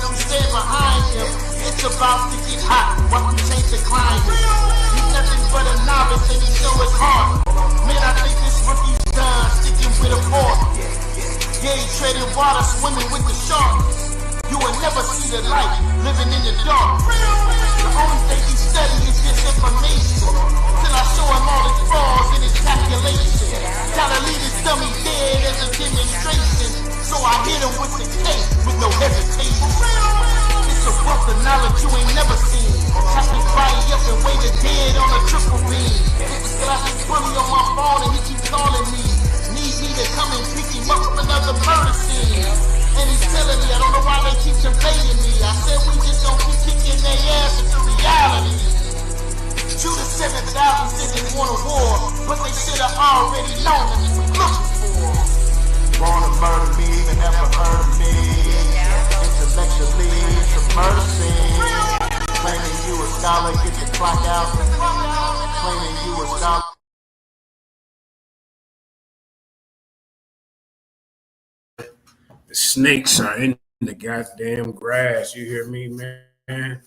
who stand behind him. It's about to get hot. Watch him change the climate. He's nothing but a novice and he show his heart. Man, I think this rookie's done sticking with a fork. Yeah, he treading water, swimming with the sharks. You will never see the light, living in the dark. The only thing he study is just information. Till I show him all his flaws and his calculation. Gotta leave his dummy dead as a demonstration. So I hit him with the cake with no hesitation. It's a wealth of knowledge you ain't never seen. Chop his body up and weigh the dead on a triple beam. Got his bully on my phone and he keep calling me. Need me to come and pick him up from another murder scene. And he's telling me, I don't know why they keep invading me. I said we just don't keep kicking their ass into reality. Shoot the 7,000 said they want a war, but they should have already known what we were looking for. Wanna murder me, even never heard me. Intellectually, it's a murder scene. Claiming you a scholar, get the clock out. Claiming you a scholar. The snakes are in the goddamn grass. You hear me, man?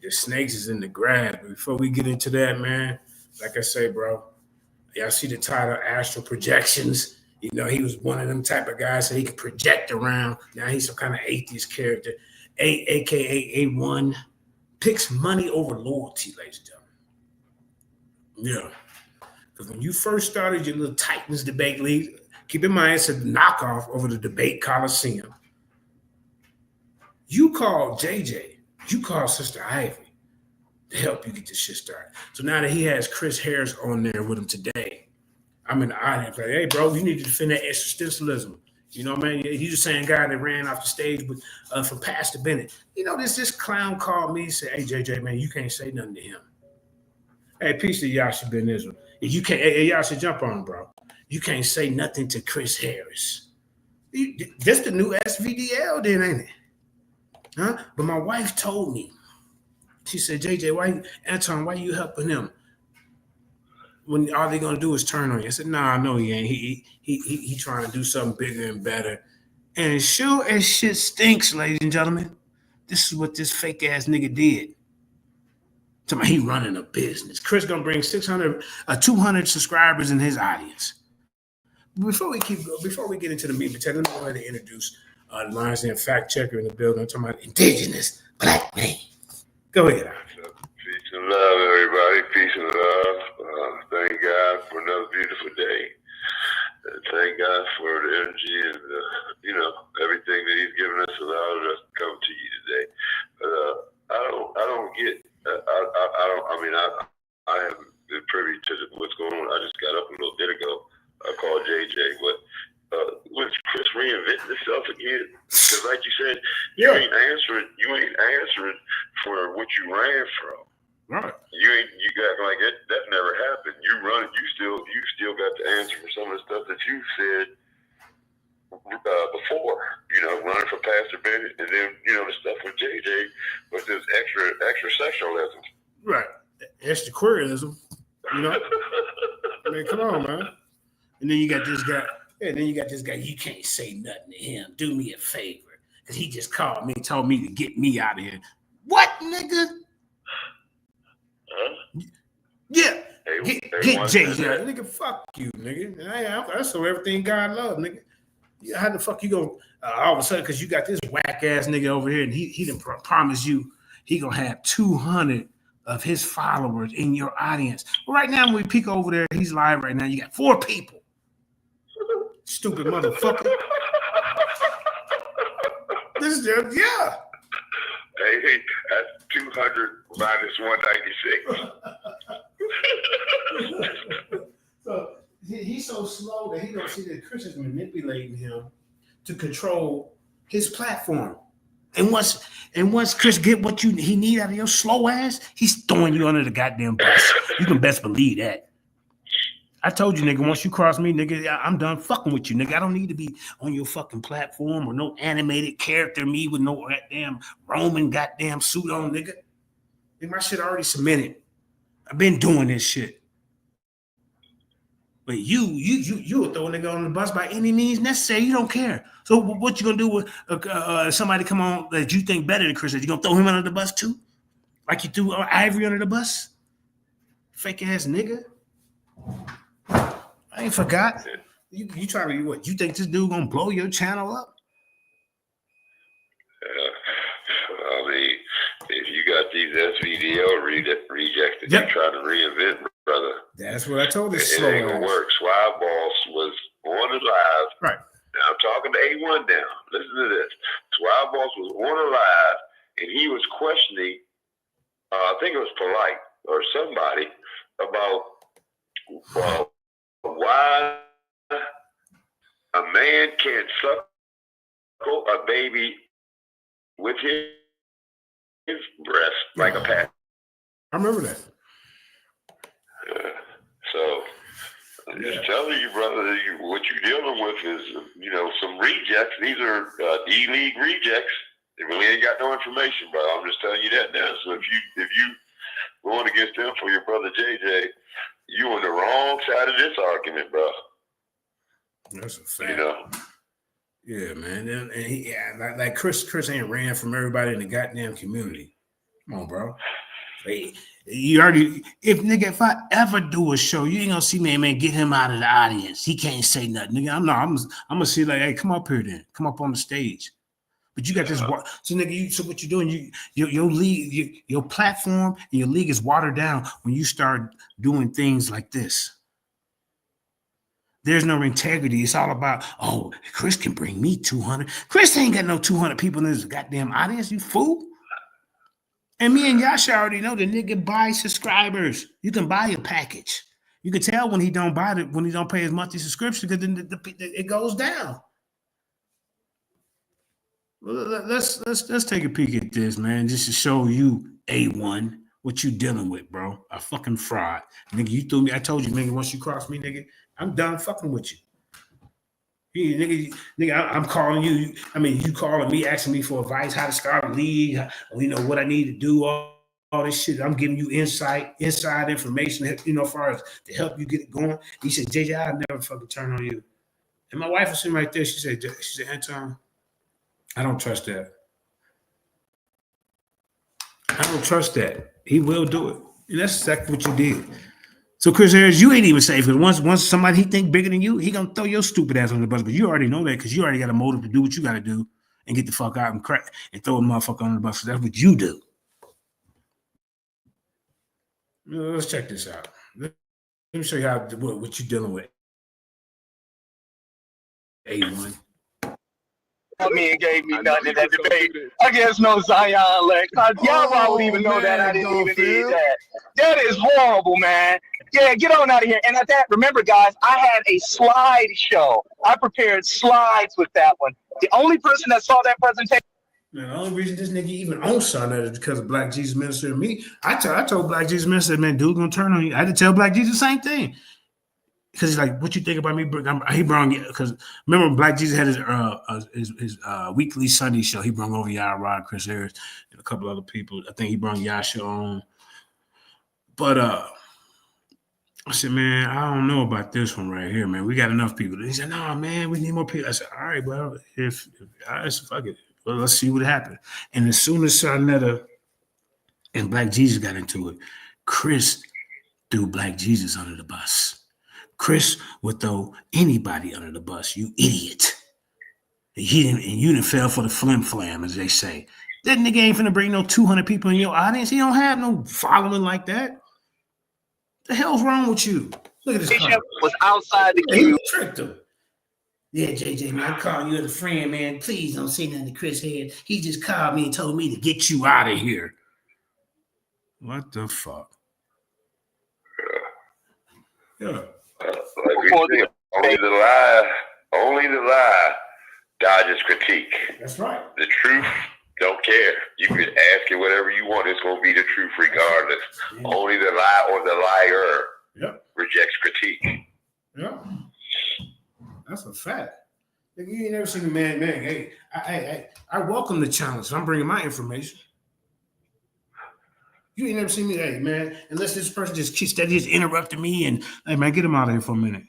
The snakes is in the grass. But before we get into that, man, like I say, bro, y'all see the title Astral Projections. You know, he was one of them type of guys so he could project around. Now he's some kind of atheist character. AKA A1 picks money over loyalty, ladies and gentlemen. Yeah. Because when you first started your little Titans debate league, keep in mind, it's a knockoff over the debate Coliseum. You called JJ, you called Sister Ivy to help you get this shit started. So now that he has Chris Harris on there with him today, I'm in the audience like, hey, bro, you need to defend that existentialism. You know, man, he's the same guy that ran off the stage with from Pastor Bennett. You know, this clown called me and said, hey, JJ, man, you can't say nothing to him. Hey, peace to Yasha Ben Israel. You can't, hey, Yasha, jump on, bro. You can't say nothing to Chris Harris. That's the new SVDL then, ain't it? Huh? But my wife told me, she said, JJ, Anton, why you helping him? When all they're gonna do is turn on you. I said, nah, no, he ain't. He trying to do something bigger and better. And as sure as shit stinks, ladies and gentlemen, this is what this fake ass nigga did. Tell me he running a business. Chris gonna bring 200 subscribers in his audience. Before we get into the meat potato, let me go ahead and introduce Lions and Fact Checker in the building. I'm talking about indigenous black man. Go ahead, Aone. Peace and love, everybody. Peace and love. Thank God for another beautiful day. Thank God for the energy and everything that He's given us, allowed us to come to you today. But I don't get. I haven't been privy to what's going on. I just got up a little bit ago. I called JJ, but was Chris reinventing himself again? Because, like you said, you ain't answering for what you ran from. Right. You got like that never happened. You still got to answer for some of the stuff that you said before. You know, running for Pastor Bennett, and then the stuff with JJ was this extra sexualism. Right. Extra queerism. You know. I mean, come on, man. And then you got this guy. And then you got this guy. You can't say nothing to him. Do me a favor, because he just called me, told me to get me out of here. What, nigga? Huh? Yeah. Get JJ. Nigga, fuck you, nigga. I saw everything God loves, nigga. How the fuck you go all of a sudden, because you got this whack ass nigga over here, and he done promise you he gonna have 200 of his followers in your audience. Well, right now, when we peek over there, he's live right now. You got 4 people. Stupid motherfucker. This is yeah. Hey, that's 200 minus 196. So he's so slow that he don't see that Chris is manipulating him to control his platform. And once Chris get what he need out of your slow ass, he's throwing you under the goddamn bus. You can best believe that. I told you, nigga, once you cross me, nigga, I'm done fucking with you, nigga. I don't need to be on your fucking platform or no animated character me with no goddamn Roman goddamn suit on, nigga. My shit already cemented. I've been doing this shit. But you would throw a nigga on the bus by any means necessary. You don't care. So what you gonna do with somebody come on that you think better than Chris? You gonna throw him under the bus too, like you threw Ivory under the bus? Fake ass nigga. I ain't forgot. You trying to what? You think this dude gonna blow your channel up? I mean, if you got these SVDL rejects that you're trying to reinvent, brother. That's what I told this. It ain't gonna work. Swag Boss was on the live. Right. Now I'm talking to A1 now. Listen to this. Swag Boss was on the live, and he was questioning. I think it was Polite or somebody about why a man can't suckle a baby with his breast like a pat. I remember that. So I'm just telling you, brother, that what you're dealing with is, some rejects. These are D-League rejects. They really ain't got no information, bro. I'm just telling you that now. So if you going against them for your brother JJ, you on the wrong side of this argument, bro. That's a fact. Yeah, man. And he, like Chris ain't ran from everybody in the goddamn community. Come on, bro. You already, if I ever do a show, you ain't gonna see me, man, get him out of the audience. He can't say nothing, nigga. I'm gonna see like, hey, come up here then, come up on the stage. But you got this, so nigga. So what you're doing? Your league, your platform, and your league is watered down when you start doing things like this. There's no integrity. It's all about, oh, Chris can bring me 200. Chris ain't got no 200 people in his goddamn audience. You fool. And me and Yasha already know the nigga buy subscribers. You can buy a package. You can tell when he don't buy it, when he don't pay his monthly subscription, because then it goes down. Well, let's take a peek at this, man, just to show you A1 what you dealing with, bro. A fucking fraud, nigga. You threw me. I told you, nigga. Once you cross me, nigga, I'm done fucking with you. Nigga, I'm calling you. I mean, you calling me, asking me for advice, how to start a league, what I need to do, all this shit. I'm giving you inside information, as far as to help you get it going. He said, JJ, I'll never fucking turn on you. And my wife was sitting right there. She said, Anton, I don't trust that. I don't trust that. He will do it. And that's exactly what you did. So Chris Harris, you ain't even safe. Because once somebody he think bigger than you, he gonna throw your stupid ass on the bus. But you already know that because you already got a motive to do what you got to do and get the fuck out and crack and throw a motherfucker on the bus. So that's what you do. Let's check this out. Let me show you what you're dealing with. A1. Me and gave me nothing in that debate against no Zion Lex. Y'all probably even know that. I didn't even need that. That is horrible, man. Yeah, get on out of here. And at that, remember, guys, I had a slideshow. I prepared slides with that one. The only person that saw that presentation. Man, the only reason this nigga even owns that is because of Black Jesus Minister and me. I told Black Jesus Minister, man, dude gonna turn on you. I had to tell Black Jesus the same thing. Because he's like, what you think about me? He brought, because remember Black Jesus had his weekly Sunday show. He brought over Rod, Chris Harris, and a couple other people. I think he brought Yasha on. But I said, man, I don't know about this one right here, man. We got enough people. He said, no, man, we need more people. I said, all right, well, I said, fuck it. Well, let's see what happened. And as soon as Sarnetta and Black Jesus got into it, Chris threw Black Jesus under the bus. Chris would throw anybody under the bus, you idiot. You didn't fell for the flim flam, as they say. That nigga ain't finna bring no 200 people in your audience. He don't have no following like that. The hell's wrong with you? Look at this. Was outside the queue. He tricked him. Yeah, JJ, man, I'm calling you as a friend, man. Please don't say nothing to Chris Head. He just called me and told me to get you out of here. What the fuck? Yeah. Like we say, only the lie dodges critique. That's right. The truth don't care. You can ask it whatever you want. It's gonna be the truth regardless. Yeah. Only the lie or the liar rejects critique. Yeah. That's a fact. You ain't never seen a man. Hey, I welcome the challenge. I'm bringing my information. You ain't never seen me, hey man, unless this person just interrupted me and hey man, get him out of here for a minute.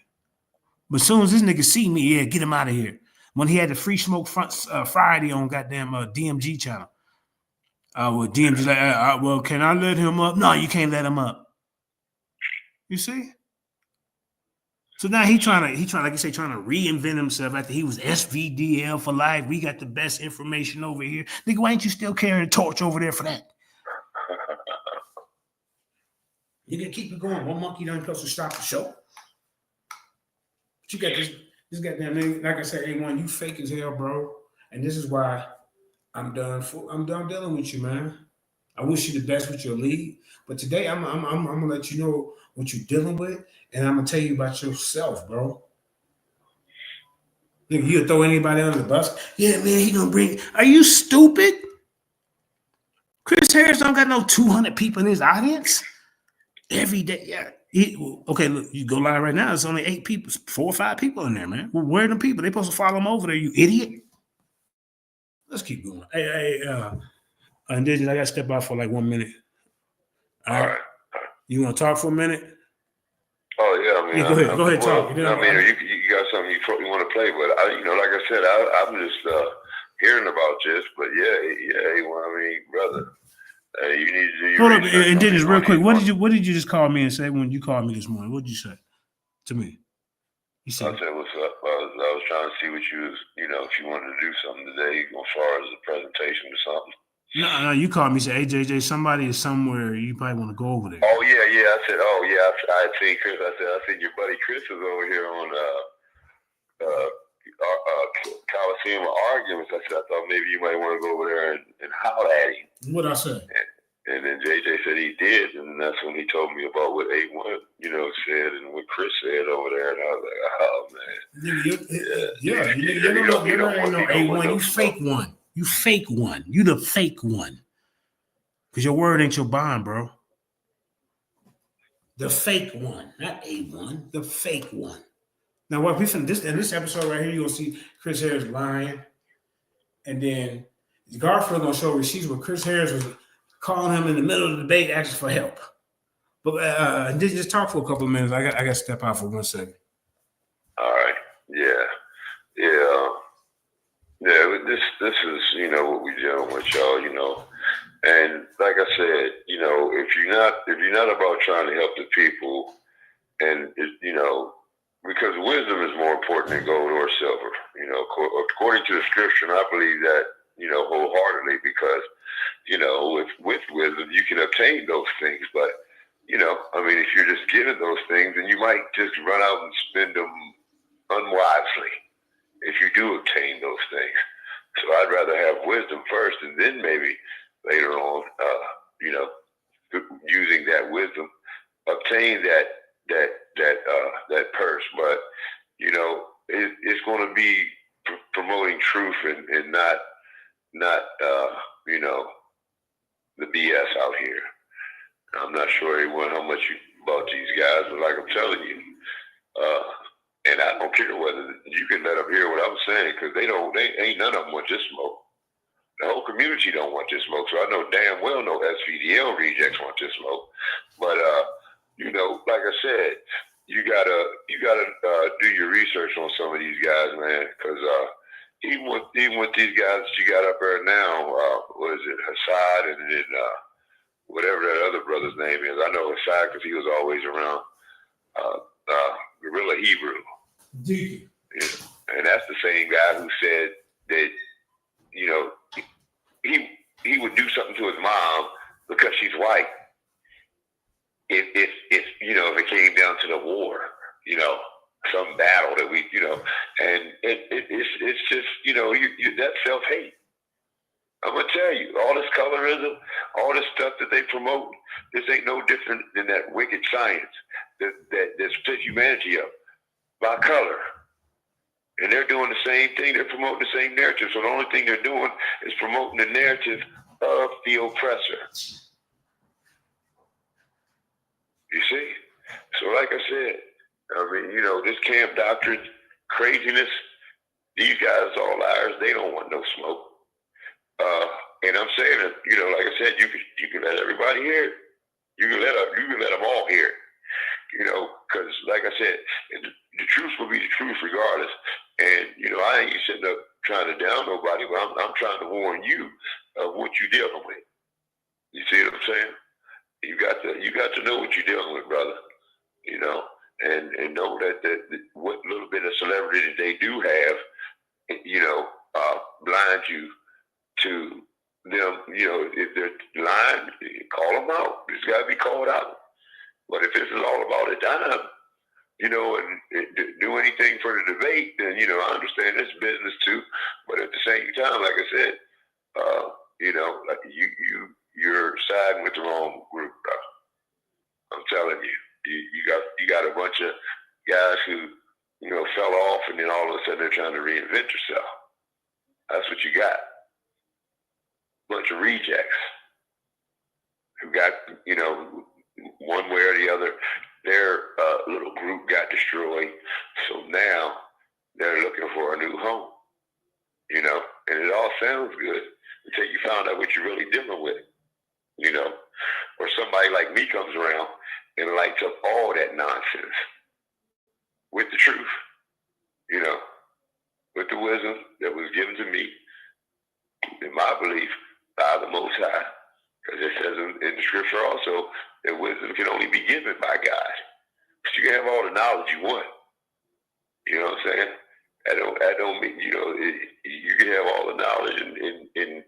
But as soon as this nigga see me, yeah, get him out of here. When he had the Free Smoke Friday on goddamn DMG channel. Well, DMG like, well, can I let him up? No, you can't let him up. You see? So now he trying, like you say, trying to reinvent himself after he was SVDL for life. We got the best information over here. Nigga, why ain't you still carrying a torch over there for that? You gonna keep it going. One monkey don't supposed to stop the show. But you got this goddamn nigga, like I said, A1, you fake as hell, bro. And this is why I'm done dealing with you, man. I wish you the best with your league. But today I'm gonna let you know what you're dealing with, and I'm gonna tell you about yourself, bro. Nigga, you throw anybody under the bus? Yeah, man, he gonna bring. Are you stupid? Chris Harris don't got no 200 people in his audience every day. Yeah. Okay, look, you go live right now. There's only 8 people, 4 or 5 people in there, man. Well, where are the people? They supposed to follow him over there, you idiot. Let's keep going. Hey, and then I got to step out for like 1 minute. All right. You want to talk for a minute? Oh yeah, I mean, yeah, go ahead, talk. I mean, you got something you want to play, but like I said, I'm just hearing about this. But yeah, well, I mean, brother, you need to do your hold up, research. and then just real quick, what did you just call me and say when you called me this morning? What did you say to me? You said, I said, what's up? I was trying to see what you was, if you wanted to do something today as far as a presentation or something. No, you called me and said, hey, JJ, somebody is somewhere. You probably want to go over there. Oh, yeah. I said, I seen Chris. I said, I seen your buddy Chris was over here on Coliseum Arguments. I said, I thought maybe you might want to go over there and holler at him. What'd I say? And then JJ said he did, and that's when he told me about what A1, said and what Chris said over there, and I was like, oh man, you ain't no A1, you fake one. You fake one. You the fake one. Because your word ain't your bond, bro. The fake one, not A1, the fake one. Now, what we in this episode right here, you'll see Chris Harris lying, and then Garfield gonna show receipts where Chris Harris was calling him in the middle of the debate, asking for help. But just talk for a couple of minutes. I got to step out for 1 second. All right. Yeah. This is what we dealing with, y'all. And like I said, if you're not about trying to help the people, and because wisdom is more important than gold or silver. According to the scripture, and I believe that wholeheartedly, because with wisdom you can obtain those things, but if you're just given those things, then you might just run out and spend them unwisely if you do obtain those things. So I'd rather have wisdom first, and then maybe later on, using that wisdom, obtain that purse. But it's going to be promoting truth and not the BS out here. I'm not sure everyone how much about these guys, but like I'm telling you, and I don't care whether you can let them hear what I'm saying, because they ain't none of them want this smoke. The whole community don't want this smoke, so I know damn well no SVDL rejects want this smoke. But like I said, you gotta do your research on some of these guys, man, because even with these guys that you got up there now, what is it, Hassad, and then whatever that other brother's name is. I know Hassad because he was always around. Gorilla Hebrew. Yeah. And that's the same guy who said that he would do something to his mom because she's white. If it came down to the war, some battle that we, and it's just, that's self-hate. I'm gonna tell you, all this colorism, all this stuff that they promote, this ain't no different than that wicked science that split humanity up by color. And they're doing the same thing. They're promoting the same narrative. So the only thing they're doing is promoting the narrative of the oppressor. You see? So like I said, this camp doctrine, craziness, these guys are all liars. They don't want no smoke. And I'm saying that, like I said, you can let everybody hear it. You can let them all hear it. Because like I said, the truth will be the truth regardless. And, I ain't sitting up trying to down nobody, but I'm trying to warn you of what you're dealing with. You see what I'm saying? You got to know what you're dealing with, brother. And know that what little bit of celebrity that they do have, blind you to them. If they're lying, call them out. It's got to be called out. But if it's all about a dime, and do anything for the debate, then, I understand it's business too. But at the same time, like I said, like you're siding with the wrong group, bro. I'm telling you, you got a bunch of guys who, fell off, and then all of a sudden they're trying to reinvent yourself. That's what you got. Bunch of rejects who got, one way or the other, their little group got destroyed. So now they're looking for a new home, and it all sounds good until you found out what you're really dealing with, or somebody like me comes around and lights up all that nonsense with the truth, with the wisdom that was given to me, in my belief, by the Most High. Because it says in the scripture also that wisdom can only be given by God. But you can have all the knowledge you want. You know what I'm saying? That don't mean, you can have all the knowledge in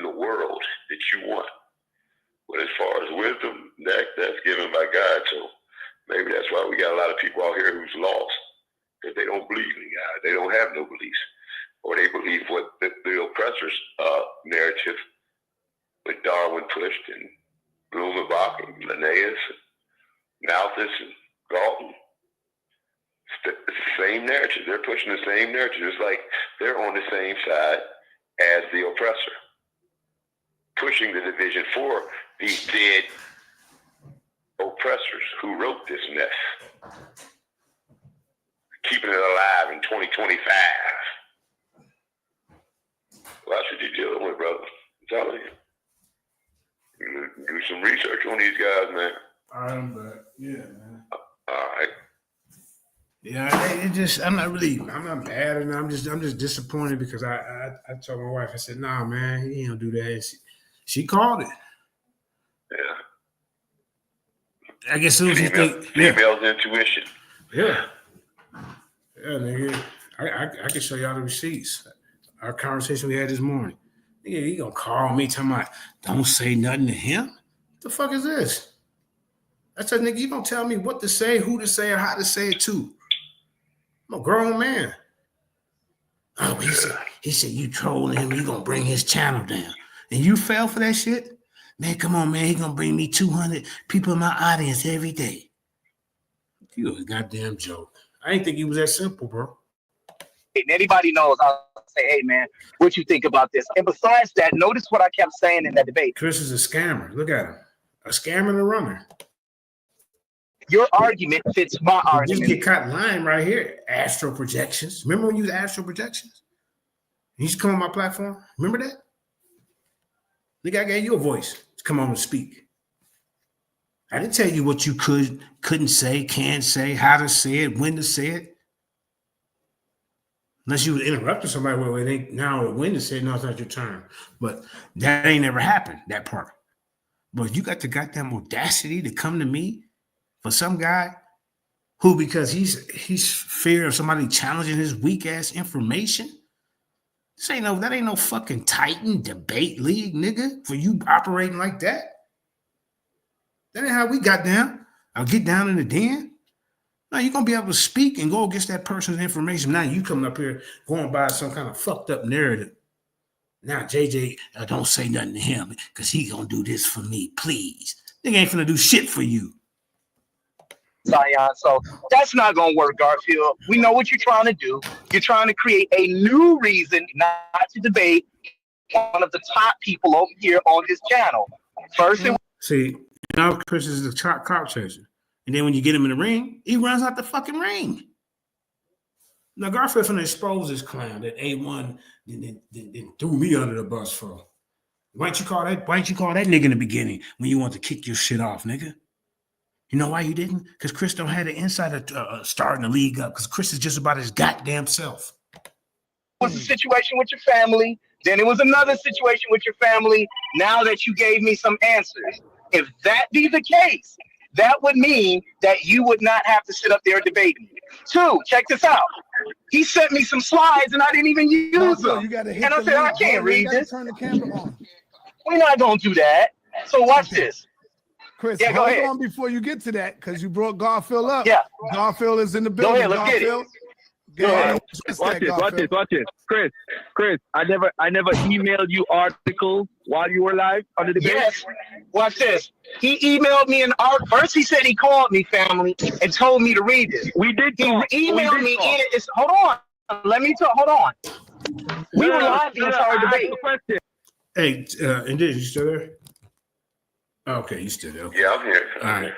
the world that you want. But as far as wisdom, that's given by God. So maybe that's why we got a lot of people out here who's lost. Because they don't believe in God. They don't have no beliefs. Or they believe what the oppressor's narrative with Darwin pushed, and Blumenbach and Linnaeus and Malthus and Galton. It's the same narrative. They're pushing the same narrative. It's like they're on the same side as the oppressor, pushing the division for these dead oppressors who wrote this mess, keeping it alive in 2025. Well, that's what you're dealing with, brother. I'm telling you. Do some research on these guys, man. All right, I'm back. Yeah, man. All right. Yeah, I'm not bad, and I'm just disappointed because I told my wife, I said, nah, man, he don't do that. She called it. Yeah. I guess soon as you think female's intuition. Yeah. Yeah, nigga. I can show y'all the receipts. Our conversation we had this morning. Nigga, he gonna call me talking about don't say nothing to him? What the fuck is this? I said, nigga, you don't tell me what to say, who to say, or how to say it to. I'm a grown man. Oh, he said you trolling him, you gonna bring his channel down. And you fell for that shit? Man, come on, man. He gonna bring me 200 people in my audience every day. You a goddamn joke. I didn't think he was that simple, bro. And anybody knows, I'll say, hey, man, what you think about this? And besides that, notice what I kept saying in that debate. Chris is a scammer. Look at him. A scammer and a runner. Your argument fits my argument. You just get caught lying right here. Astro projections. Remember when you used Astro projections? You used to come on my platform. Remember that? Nigga, I gave you a voice to come on and speak. I didn't tell you what you couldn't say, can't say, how to say it, when to say it. Unless you was interrupting somebody where it ain't now when to say it, no, it's not your turn. But that ain't never happened, that part. But you got the goddamn audacity to come to me for some guy who, because he's fear of somebody challenging his weak ass information. That ain't no fucking Titan debate league, nigga, for you operating like that. That ain't how we got down. I'll get down in the den. No, you're going to be able to speak and go against that person's information. Now you coming up here going by some kind of fucked up narrative. Now, JJ, don't say nothing to him because he going to do this for me, please. Nigga ain't finna do shit for you. Zion, so that's not going to work, Garfield. We know what you're trying to do. You're trying to create a new reason not to debate one of the top people over here on this channel. First, see, now Chris is the clout chaser. And then when you get him in the ring, he runs out the fucking ring. Now, Garfield finna expose this clown that A1 then threw me under the bus for. Why didn't you call that nigga in the beginning when you want to kick your shit off, nigga? You know why you didn't? Because Chris don't have the insider starting the league up. Because Chris is just about his goddamn self. Was a situation with your family. Then it was another situation with your family. Now that you gave me some answers, if that be the case, that would mean that you would not have to sit up there debating. 2, check this out. He sent me some slides and I didn't even use them. And I said, I can't read this. Turn the camera on. We're not going to do that. So watch this. Chris, Yeah, go hold ahead. on before you get to that, because you brought Garfield up. Yeah. Garfield is in the Go building. ahead, let's get it. Garfield, Go ahead. Watch this. Chris, I never emailed you articles while you were live on the debate. Yes. Watch this. He emailed me an art. First, he said he called me, family, and told me to read this. We did He talk. emailed me in it. Hold on. Let me talk. Hold on. We were live the entire debate. Question. Hey, indeed, you still there? Okay, you still there. Okay. Yeah, I'm here. All right.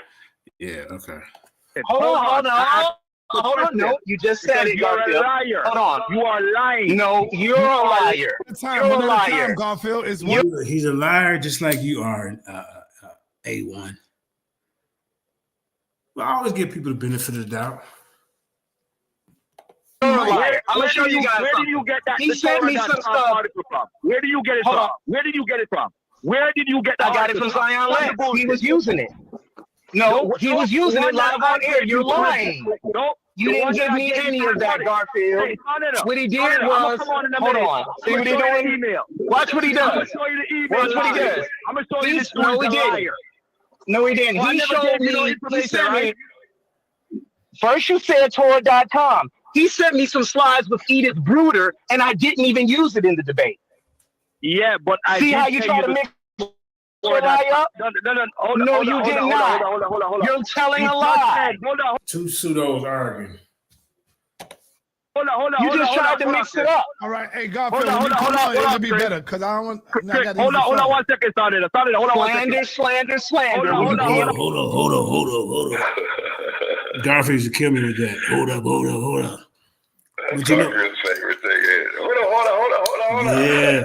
Yeah, okay. Hold on. No, you just said it, You're a Garfield. liar. Hold on. You are lying. No, you're a liar. You're a liar. Garfield is one. He's a liar just like you are, A1. Well, I always give people the benefit of the doubt. You're a liar. I'm going to show you guys Where something. did you get that? He sent me some stuff. Article from? Where did you get it Hold from? on. Where did you get it from? Where did you get that? I got it from Zion Lex. He was using it. No, he was using it live on air. You're lying. No. You didn't give me any of that, Garfield. Hey, What he did was, hold on. See what he doing? Watch what he I'm does. gonna show you the email. Watch what he does. I'm gonna show you this. No, he didn't. No, he didn't. Well, I He never showed gave you no me. He information, sent me. right? First, you said Torah.com. He sent me some slides with Edith Bruder, and I didn't even use it in the debate. Yeah, but I See did how you tell try to the mix story your lie up? No. No, you did not. Hold on. You're telling a lie. Hold on. Two pseudos arguing. Hold on. You just tried to mix it up. All right, hey Garfield, Hold on, when you come on, hold it'll on, be Chris. better because I don't want. Chris, hold on 1 second, Started. Hold on 1 second. Slander. Hold on. Hold on. Garfield used to kill me with that. Hold up. But you know, Tucker's favorite thing is, hold on. yeah.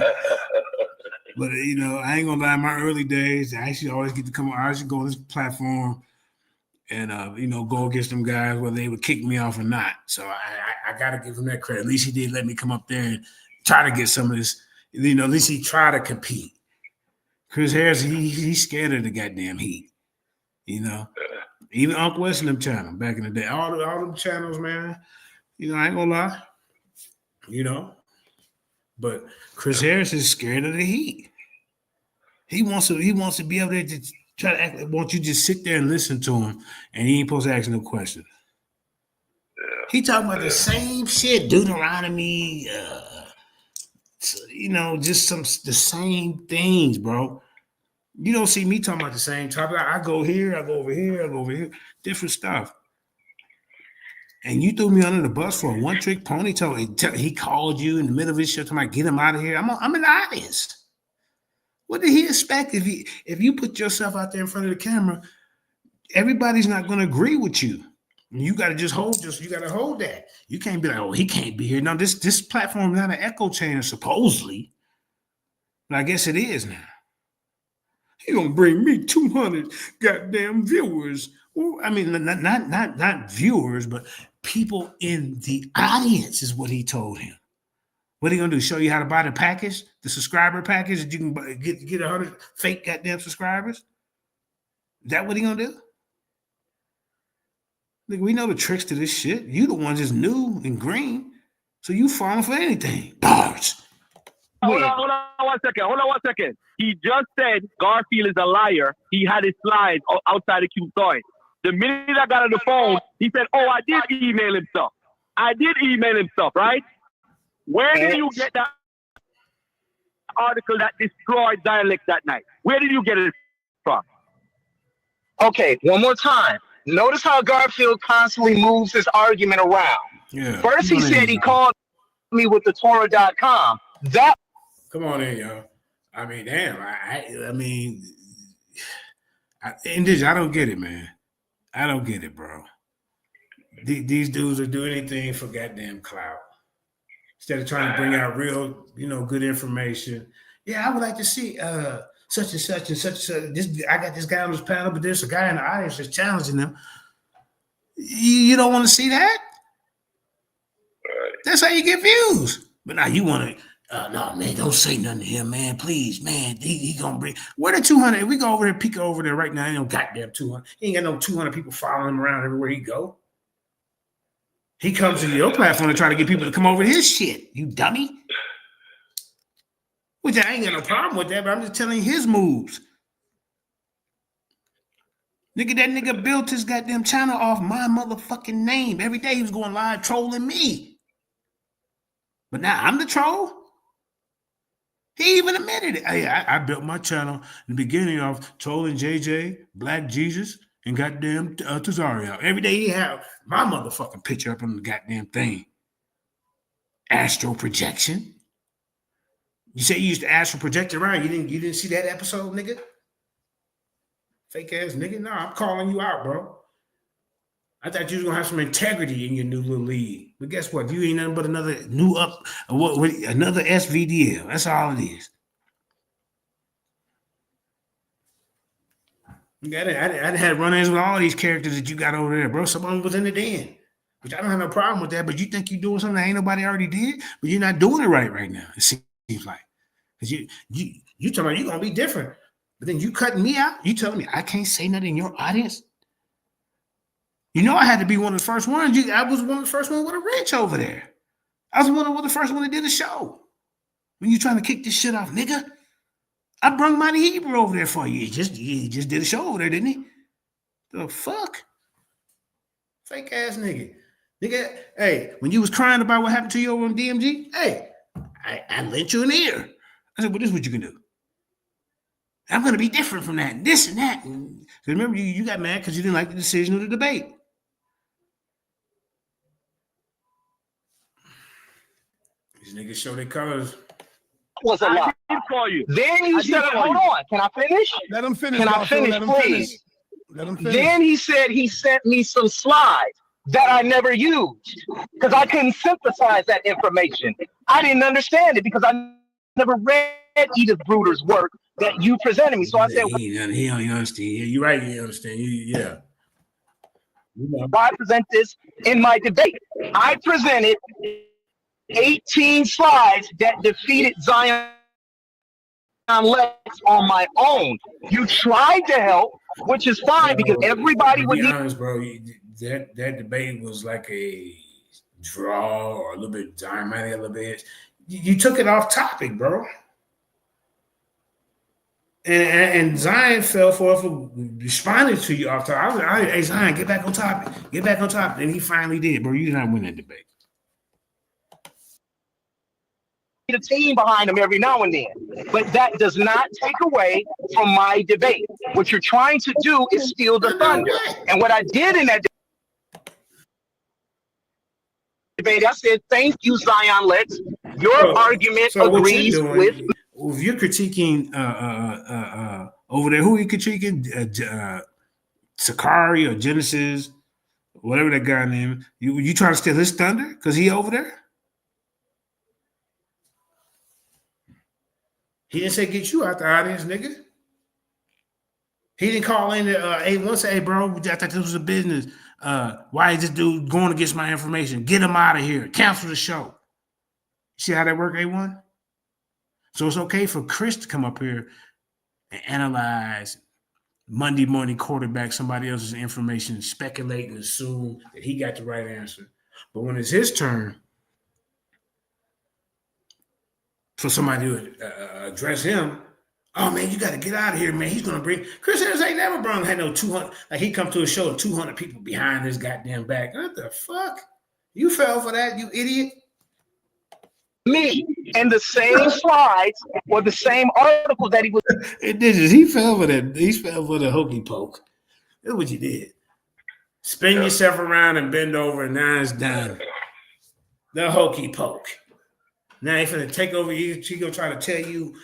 But you know, I ain't gonna lie. In my early days, I actually always get to come. I used to go on this platform and go against them guys, whether they would kick me off or not. So I gotta give him that credit. At least he did let me come up there and try to get some of this. At least he tried to compete. Chris Harris, he's scared of the goddamn heat. Even Uncle West and them channels back in the day, all them channels, man. I ain't gonna lie. But Chris Harris is scared of the heat. He wants to be able to try to act. Want you just sit there and listen to him, and he ain't supposed to ask no questions. Yeah. He talking about the same shit, Deuteronomy. Just the same things, bro. You don't see me talking about the same topic. I go here, I go over here, different stuff. And you threw me under the bus for a one-trick pony. He called you in the middle of his show, talking about get him out of here. I'm in the audience. What did he expect if you put yourself out there in front of the camera? Everybody's not going to agree with you. You got to just hold that. You can't be like, oh, he can't be here. No, this platform is not an echo chamber, supposedly. But I guess it is now. He gonna bring me 200 goddamn viewers. Well, I mean, not viewers, but people in the audience is what he told him. What are you gonna do? Show you how to buy the package, the subscriber package that you can get 100 fake goddamn subscribers? Is that what he gonna do? Like, we know the tricks to this shit. You the one just new and green, so you falling for anything. Bars. Hold on 1 second. He just said Garfield is a liar. He had his slides outside the Q toy. The minute I got on the phone, he said, oh, I did email him stuff. Right? Where did you get that article that destroyed dialect that night? Where did you get it from? Okay, one more time. Notice how Garfield constantly moves his argument around. Yeah. First, he said he called me with the Torah.com. Come on in, yo. I mean, damn. I mean, I don't get it, man. I don't get it, bro. These dudes will do anything for goddamn clout. Instead of trying to bring out real, good information. Yeah, I would like to see such and such and such and such. This, I got this guy on this panel, but there's a guy in the audience that's challenging them. You don't want to see that? Right. That's how you get views. But now you want to, no, man, don't say nothing to him, man. Please, man. He going to bring, where the 200? If we go over there, peek over there right now, ain't no goddamn 200. He ain't got no 200 people following him around everywhere he go. He comes to your platform to try to get people to come over to his shit, you dummy. Which I ain't got no problem with that, but I'm just telling you his moves. Nigga, that nigga built his goddamn channel off my motherfucking name. Every day he was going live trolling me. But now I'm the troll. He even admitted it. Hey, I built my channel in the beginning of trolling JJ, Black Jesus, and goddamn Tazario. Every day he had my motherfucking picture up on the goddamn thing. Astral projection. You say you used to astral project around. You didn't see that episode, nigga? Fake ass nigga. Nah, I'm calling you out, bro. I thought you was gonna have some integrity in your new little league. But guess what? You ain't nothing but another another SVDL. That's all it is. I had run-ins with all these characters that you got over there, bro. Someone was in the den. Which I don't have no problem with that, but you think you're doing something that ain't nobody already did, but you're not doing it right now. It seems like. Because you talking about you're gonna be different. But then you cutting me out. You telling me I can't say nothing in your audience? You know I had to be one of the first ones. I was one of the first ones with a wrench over there. I was one of the first one that did the show. When you trying to kick this shit off, nigga, I brung Mighty Hebrew over there for you. He just did a show over there, didn't he? The fuck? Fake ass nigga. Nigga, hey, when you was crying about what happened to you over on DMG, hey, I lent you an ear. I said, well, this is what you can do. I'm going to be different from that, this and that. And remember, you got mad because you didn't like the decision of the debate. These niggas show their colors. Was a lie. Then you said, hold on, can I finish? Let him finish. Can I finish, please? Let him finish. Then he said he sent me some slides that I never used because I couldn't synthesize that information. I didn't understand it because I never read Edith Bruder's work that you presented me. So I said, he don't understand. You're right. You understand. Yeah. Why present this in my debate? I presented 18 slides that defeated Zion Lex on my own. You tried to help, which is fine because everybody would be honest, bro. That debate was like a draw or a little bit dramatic, a little bit. You took it off topic, bro. And Zion fell for it for responding to you off topic. I was like, hey, Zion, get back on topic. Get back on topic. And he finally did, bro. You did not win that debate. A team behind him every now and then, but that does not take away from my debate. What you're trying to do is steal the thunder. And what I did in that debate, I said, thank you, Zion Lex. Your argument agrees with. If you're critiquing over there, who are you critiquing? Sakari or Genesis, whatever that guy name. You trying to steal his thunder because he over there? He didn't say get you out the audience, nigga. He didn't call in A1 say, hey, bro, I thought this was a business. Why is this dude going against my information? Get him out of here. Cancel the show. See how that work, A1? So it's okay for Chris to come up here and analyze Monday morning quarterback somebody else's information, speculate and assume that he got the right answer. But when it's his turn for somebody to address him, oh, man, you got to get out of here, man. He's going to bring – Chris Harris ain't never had no 200 – like he come to a show with 200 people behind his goddamn back. What the fuck? You fell for that, you idiot? Me and the same slides or the same article that he was. He fell for that. He fell for the hokey poke. That's what you did. Spin yourself around and bend over, and now it's done. The hokey poke. Now he's gonna take over you. He's gonna try to tell you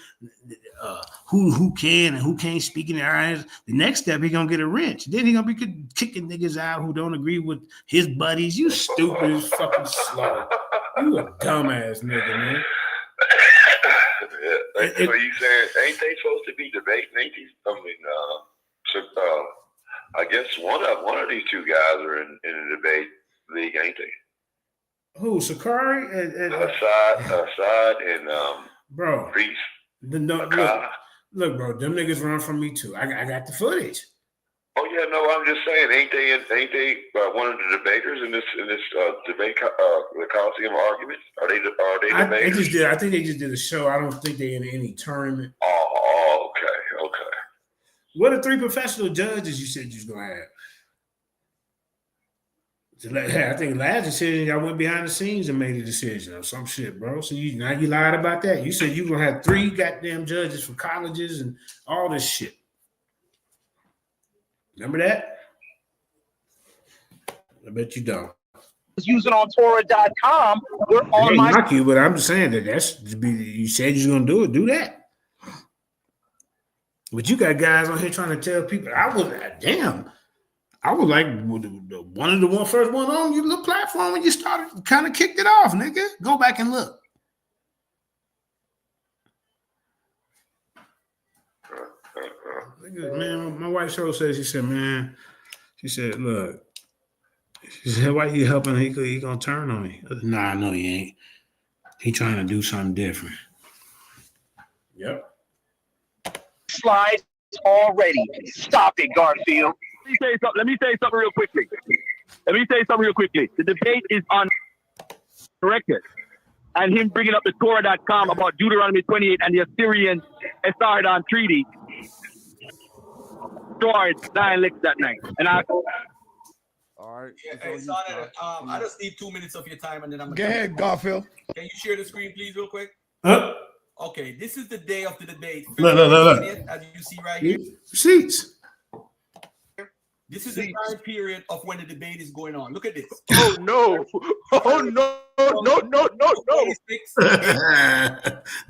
who can and who can't speak in their eyes. The next step, he's gonna get a wrench. Then he's gonna be kicking niggas out who don't agree with his buddies. You stupid as fucking slow. You a dumbass nigga, man. So you saying ain't they supposed to be debating? Ain't these? I mean, I guess one of these two guys are in a debate league, ain't they? Who? Sakari and Assad and bro. Reese. Look, bro, them niggas run from me too. I got the footage. Oh yeah, no, I'm just saying, ain't they one of the debaters in this debate, the Coliseum arguments? Are they debaters? I think they just did a show. I don't think they in any tournament. Oh, okay. What are 3 professional judges you said you was gonna have? I think last decision I went behind the scenes and made a decision or some shit, bro. So you lied about that. You said you were gonna have 3 goddamn judges for colleges and all this shit. Remember that? I bet you don't. Using on Torah.com, we're on my. Knock you, but I'm just saying that you said you was gonna do it. Do that. But you got guys on here trying to tell people. I was like one of the first one on your little platform when you started, kind of kicked it off, nigga. Go back and look. Man, my wife said, she said, look, she said, why you helping? He gonna turn on me. Nah, no, he ain't. He trying to do something different. Yep. Slides already. Stop it, Garfield. Let me say something real quickly. The debate is on record. And him bringing up the Torah.com about Deuteronomy 28 and the Assyrian Esarhaddon Treaty destroyed 9 licks that night. And all right. Yeah, hey, Sonnet, I just need 2 minutes of your time, and then I'm gonna. Go ahead, Garfield. Can you share the screen, please, real quick? Okay, this is the day of the debate. Look. As you see right here. Receipts. This is the time period of when the debate is going on. Look at this. oh no.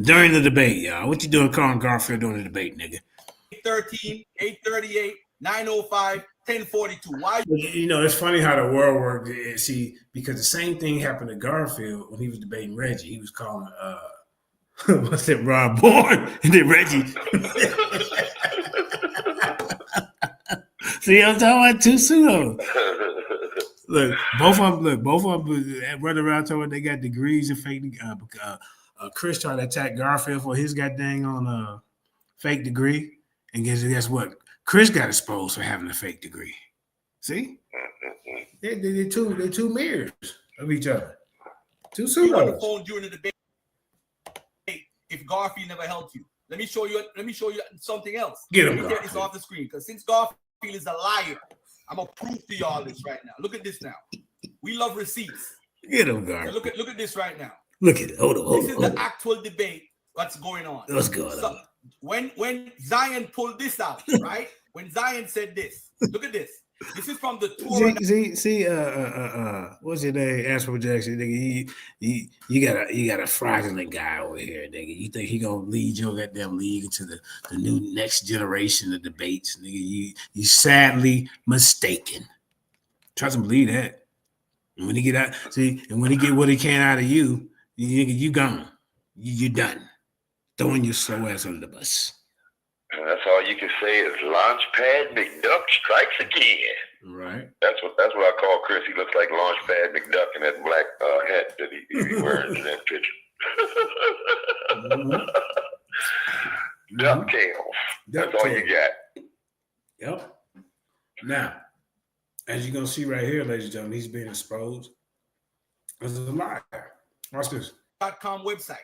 During the debate, y'all. What you doing calling Garfield during the debate, nigga? 8:13, 8:38, 9:05, 10:42. Why? You know, it's funny how the world works. See, because the same thing happened to Garfield when he was debating Reggie. He was calling what's that, Rob Bourne? And then Reggie. See, I'm talking about two pseudos. Look, both of them run around talking they got degrees in fake. Chris tried to attack Garfield for his goddamn on fake degree, and guess what? Chris got exposed for having a fake degree. See, they're two mirrors of each other. Two pseudos. You on the phone during the debate. If Garfield never helped you, let me show you something else. Get him. Get this off the screen, because since Garfield is a liar, I'm gonna prove to y'all this right now. Look at this now. We love receipts. Get him, Garfield. Look at this right now. Look at it. Hold on. This is the actual debate. What's going on? What's going on? When Zion pulled this out, right? When Zion said this, look at this. This is from the Torah. See, what's your name? Astrol Jackson, nigga. You got a fraudulent guy over here, nigga. You think he gonna lead your goddamn league into the new next generation of debates, nigga? You sadly mistaken. Trust him, believe that. And when he get out, and when he get what he can out of you, you gone. You done. Throwing your slow ass under the bus. And that's all you can say is Launchpad McDuck strikes again. Right. That's what I call Chris. He looks like Launchpad McDuck in that black hat that he wears in that picture. DuckTales. That's all you got. Yep. Now, as you're gonna see right here, ladies and gentlemen, he's being exposed as a liar. Watch this. .com website.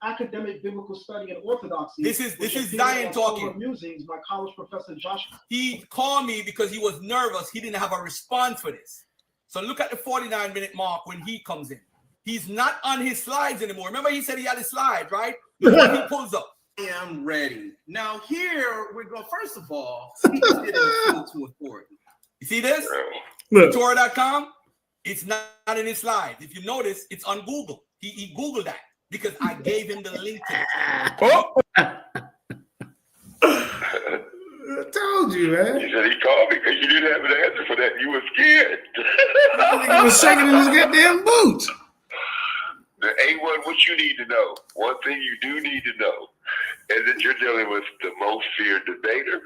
Academic biblical study and orthodoxy. This is Zion talking. Musings by college professor Josh. He called me because he was nervous. He didn't have a response for this. So look at the 49-minute mark when he comes in. He's not on his slides anymore. Remember he said he had his slides, right? Look what he pulls up. I am ready. Now here we go. First of all, he just did it to authority. You see this? Look. Torah.com. It's not in his slides. If you notice, it's on Google. He Googled that. Because I gave him the link to it. I told you, man. He said he called me because you didn't have an answer for that. You were scared. He was shaking in his goddamn boots. The A1, what you need to know, one thing you do need to know is that you're dealing with the most feared debater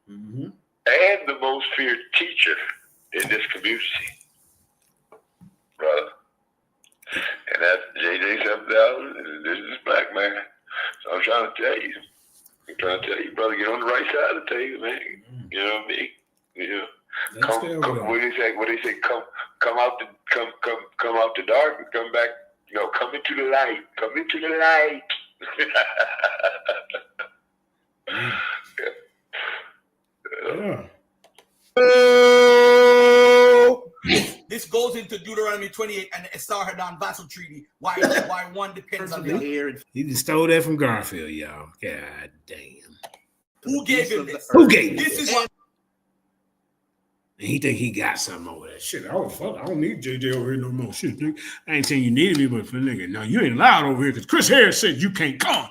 and the most feared teacher in this community, brother. And that's JJ 7000, and this is Black Man. So I'm trying to tell you. Brother, get on the right side of the table, man. You know what I mean? You know, what do they say? Come out the dark and come back. You know, come into the light. Come into the light. This goes into Deuteronomy 28 and the Esarhaddon Vassal Treaty. Why one depends on the air. He just stole that from Garfield, y'all. God damn. Who gave him this? Who gave him this? Is what. And he think he got something over that shit. Oh fuck, I don't need JJ over here no more. Shit, nigga. I ain't saying you needed me, but for nigga, no, you ain't allowed over here because Chris Harris said you can't come.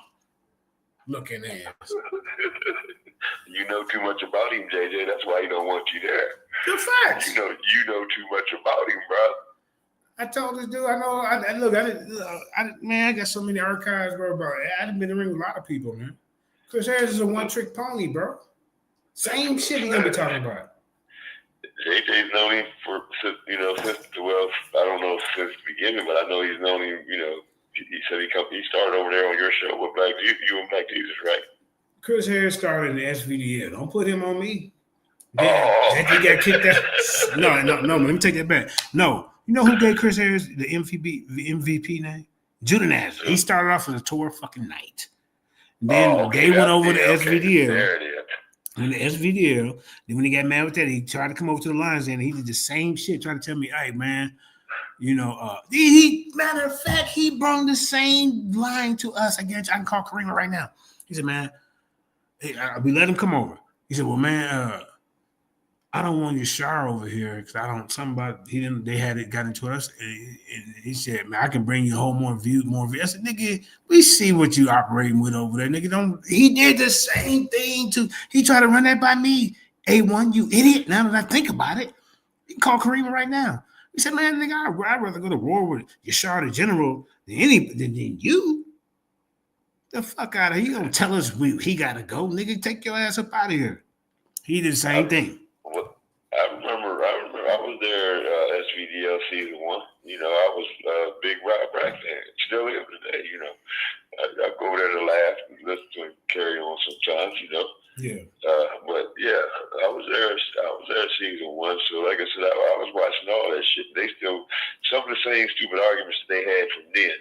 Looking ass. You know too much about him, JJ. That's why he don't want you there. The facts. You know too much about him, bro. I told this dude, I know. I got so many archives, bro. I done been in the ring with a lot of people, man. Chris Harris is a one-trick pony, bro. Same shit he gonna be talking about. JJ's known him for, since I don't know since the beginning, but I know he's known him. You know, he said he started over there on your show with you and Black Jesus, right? Chris Harris started in the SVDL. Don't put him on me. He got kicked out. No. Let me take that back. No, you know who gave Chris Harris the MVP name? Judah Nazareth. He started off as a tour fucking night. Then they went over to SVDL. There it is. And the SVDL, then when he got mad with that, he tried to come over to the Lions and he did the same shit, trying to tell me, hey, man, matter of fact, he brought the same line to us. I can call Karima right now. He said, man, hey, we let him come over. He said, well, man, I don't want your shower over here because they had it got into us. And he said, man, I can bring you home more views. I said, nigga, we see what you operating with over there. Nigga, he did the same thing he tried to run that by me. A1, you idiot. Now that I think about it, you can call Karima right now. He said, man, nigga, I'd rather go to war with Yashar the General than you. The fuck out of here. You gonna tell us he gotta go, nigga? Take your ass up out of here. He did the same thing. I remember I was there SVDL season 1. You know, I was a big Rob Brack fan. Still am today, you know. I go over there to laugh and listen to him carry on sometimes, you know. Yeah. But yeah, I was there season 1. So like I said, I was watching all that shit. They still, some of the same stupid arguments they had from then,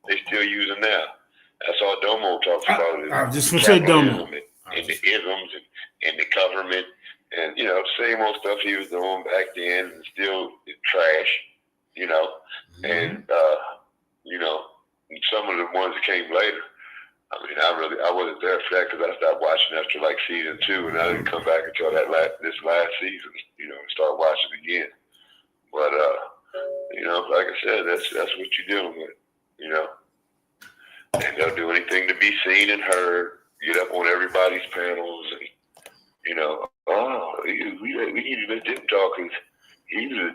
they still using now. I saw Domo talks about it. I just want to say Domo. And the isms and the government. And, you know, same old stuff he was doing back then and still trash, you know. And, you know, some of the ones that came later, I mean, I wasn't there for that because I stopped watching after like season 2 and I didn't come back until this last season, you know, and start watching again. But, you know, like I said, that's what you're dealing with, you know. And they'll do anything to be seen and heard, get up on everybody's panels and, you know, we need to let them talk because he's a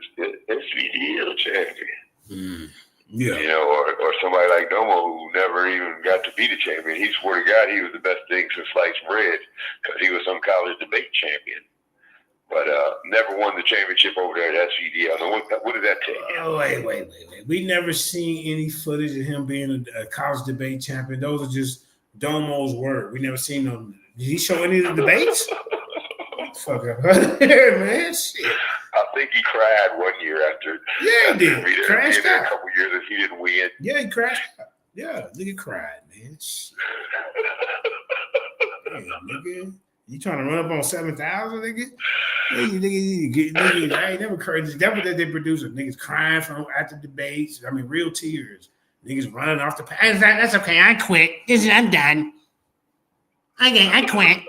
SVDL champion. Yeah. You know, or somebody like Domo who never even got to be the champion. He swore to God he was the best thing since sliced bread because he was some college debate champion. But never won the championship over there at SVDL. Now, what did that take? Oh, wait. We never seen any footage of him being a college debate champion. Those are just Domo's word. We never seen them. Did he show any of the debates? Fuck up there, man. Shit. I think he cried one year after. Yeah, he did. He Crashed out. A couple years that he didn't win. Yeah, he crashed out. Yeah, nigga cried, man. Shit. Damn, nigga. You trying to run up on 7,000, nigga? Nigga, I ain't never cried. That's what they produce. Niggas crying from after debates. I mean, real tears. Niggas running off the path. That's okay. I quit. I'm done. I quit.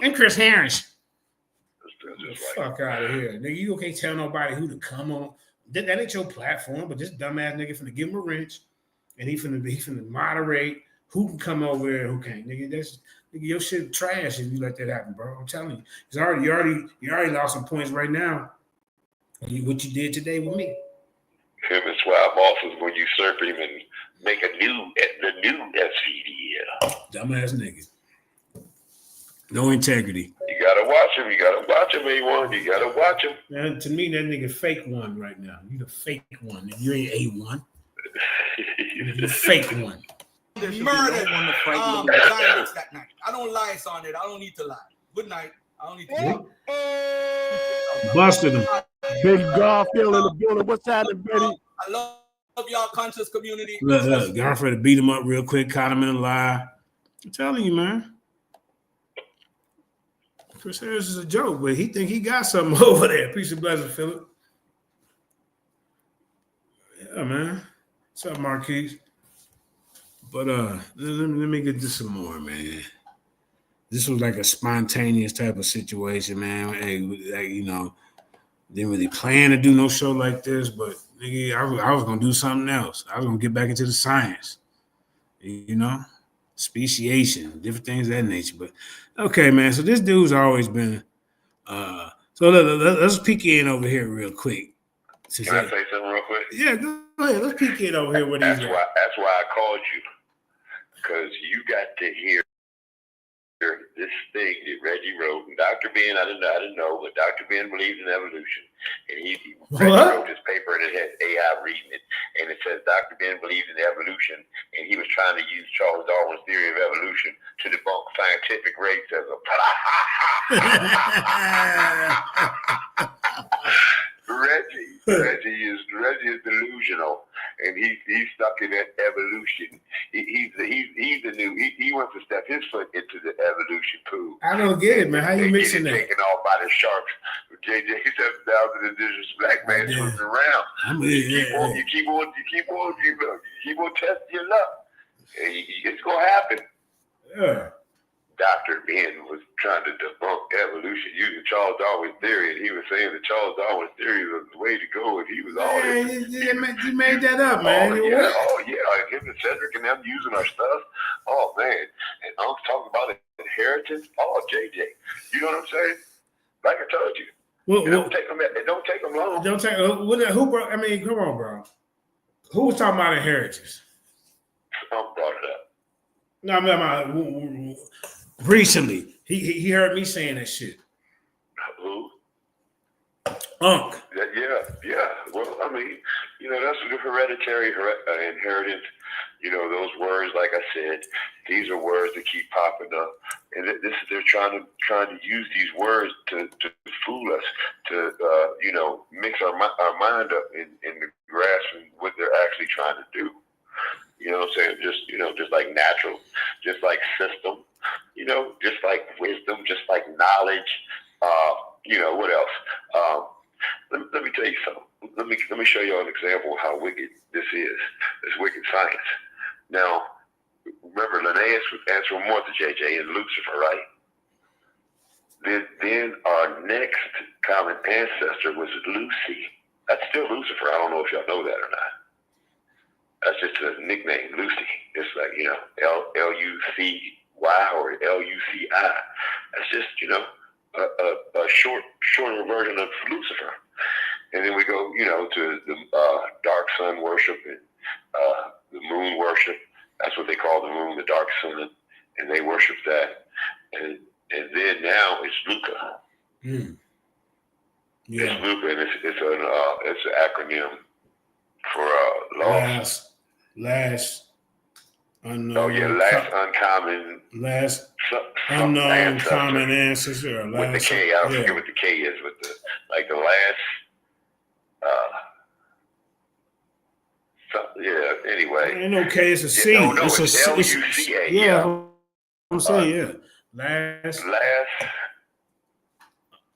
And Chris Harris. Get the fuck out of here. Nigga, you can't tell nobody who to come on. That ain't your platform, but this dumbass nigga finna give him a wrench and he finna moderate who can come over there and who can't. Nigga, your shit trash if you let that happen, bro. I'm telling you. You already lost some points right now. What you did today with me. Him and Swab Moss is going to usurp him and make the new SVD. Dumbass nigga. No integrity. You gotta watch him. You gotta watch him, A1. You gotta watch him. Man, to me, that nigga fake one right now. You the fake one. You ain't A1. You the fake one. Murdered Zionists that night. I don't lie, son. I don't need to lie. Good night. I don't need to lie. Busted him. Big Garfield in the building. What's happening, Betty? I love y'all conscious community. Look, Garfield beat him up real quick, caught him in a lie. I'm telling you, man. Chris Harris is a joke, but he think he got something over there. Peace and blessings, Philip. Yeah, man. What's up, Marquise? But let me get this some more, man. This was like a spontaneous type of situation, man. Hey, like, you know, didn't really plan to do no show like this, but nigga, I was gonna do something else. I was gonna get back into the science, you know, speciation, different things of that nature. But okay, man. So this dude's always been. So let's peek in over here real quick. Can I say something real quick? Yeah, go ahead. Let's peek in over here. That's why I called you, because you got to hear this thing that Reggie wrote. And Dr. Ben, I didn't know, but Dr. Ben believes in evolution. And Reggie wrote this paper, and it has AI reading it. And it says Dr. Ben believes in evolution, and he was trying to use Charles Darwin's theory of evolution to debunk scientific racism. Reggie is delusional, and he's stuck in that evolution. He wants to step his foot into the evolution pool. I don't get it, man. How you mixing that? Taken off by the sharks. JJ 7,000 indigenous black man swimming around. You keep on testing your luck. It's gonna happen. Yeah. Dr. Ben was trying to debunk evolution using Charles Darwin's theory, and he was saying that Charles Darwin's theory was the way to go, and he was all you made that up, man. Him and Cedric and them using our stuff. Oh man, and Unc's talking about inheritance. Oh, JJ, you know what I'm saying? Like I told you, it don't take them long. Don't take who brought? I mean, come on, bro. Who was talking about inheritance? Unc brought it up. No, I'm talking about recently. He heard me saying that shit. Who? Unc. Yeah. Well, I mean, you know, that's the hereditary inheritance. You know, those words, like I said, these are words that keep popping up, and they're trying to use these words to fool us, to you know, mix our mind up in grasping what they're actually trying to do. You know what I'm saying? Just like natural, just like system, you know, just like wisdom, just like knowledge. You know, what else? Let me tell you something. Let me show you an example of how wicked this is. This wicked science. Now, remember, Linnaeus was anthropomorphic JJ and Lucifer, right? Then our next common ancestor was Lucy. That's still Lucifer. I don't know if y'all know that or not. That's just a nickname, Lucy. It's like, you know, Lucy or Luci. That's just, you know, a shorter version of Lucifer. And then we go, you know, to the dark sun worship and the moon worship. That's what they call the moon, the dark sun, and they worship that. And then now it's Luca. Mm. Yeah. It's Luca, and it's an acronym for lost. Last unknown. Oh yeah, last uncommon. Last unknown common ancestor. With the K, I don't forget what the K is, with the last. Anyway. Ain't no K, it's a C. It's Luca. Yeah, I'm saying, yeah. Last.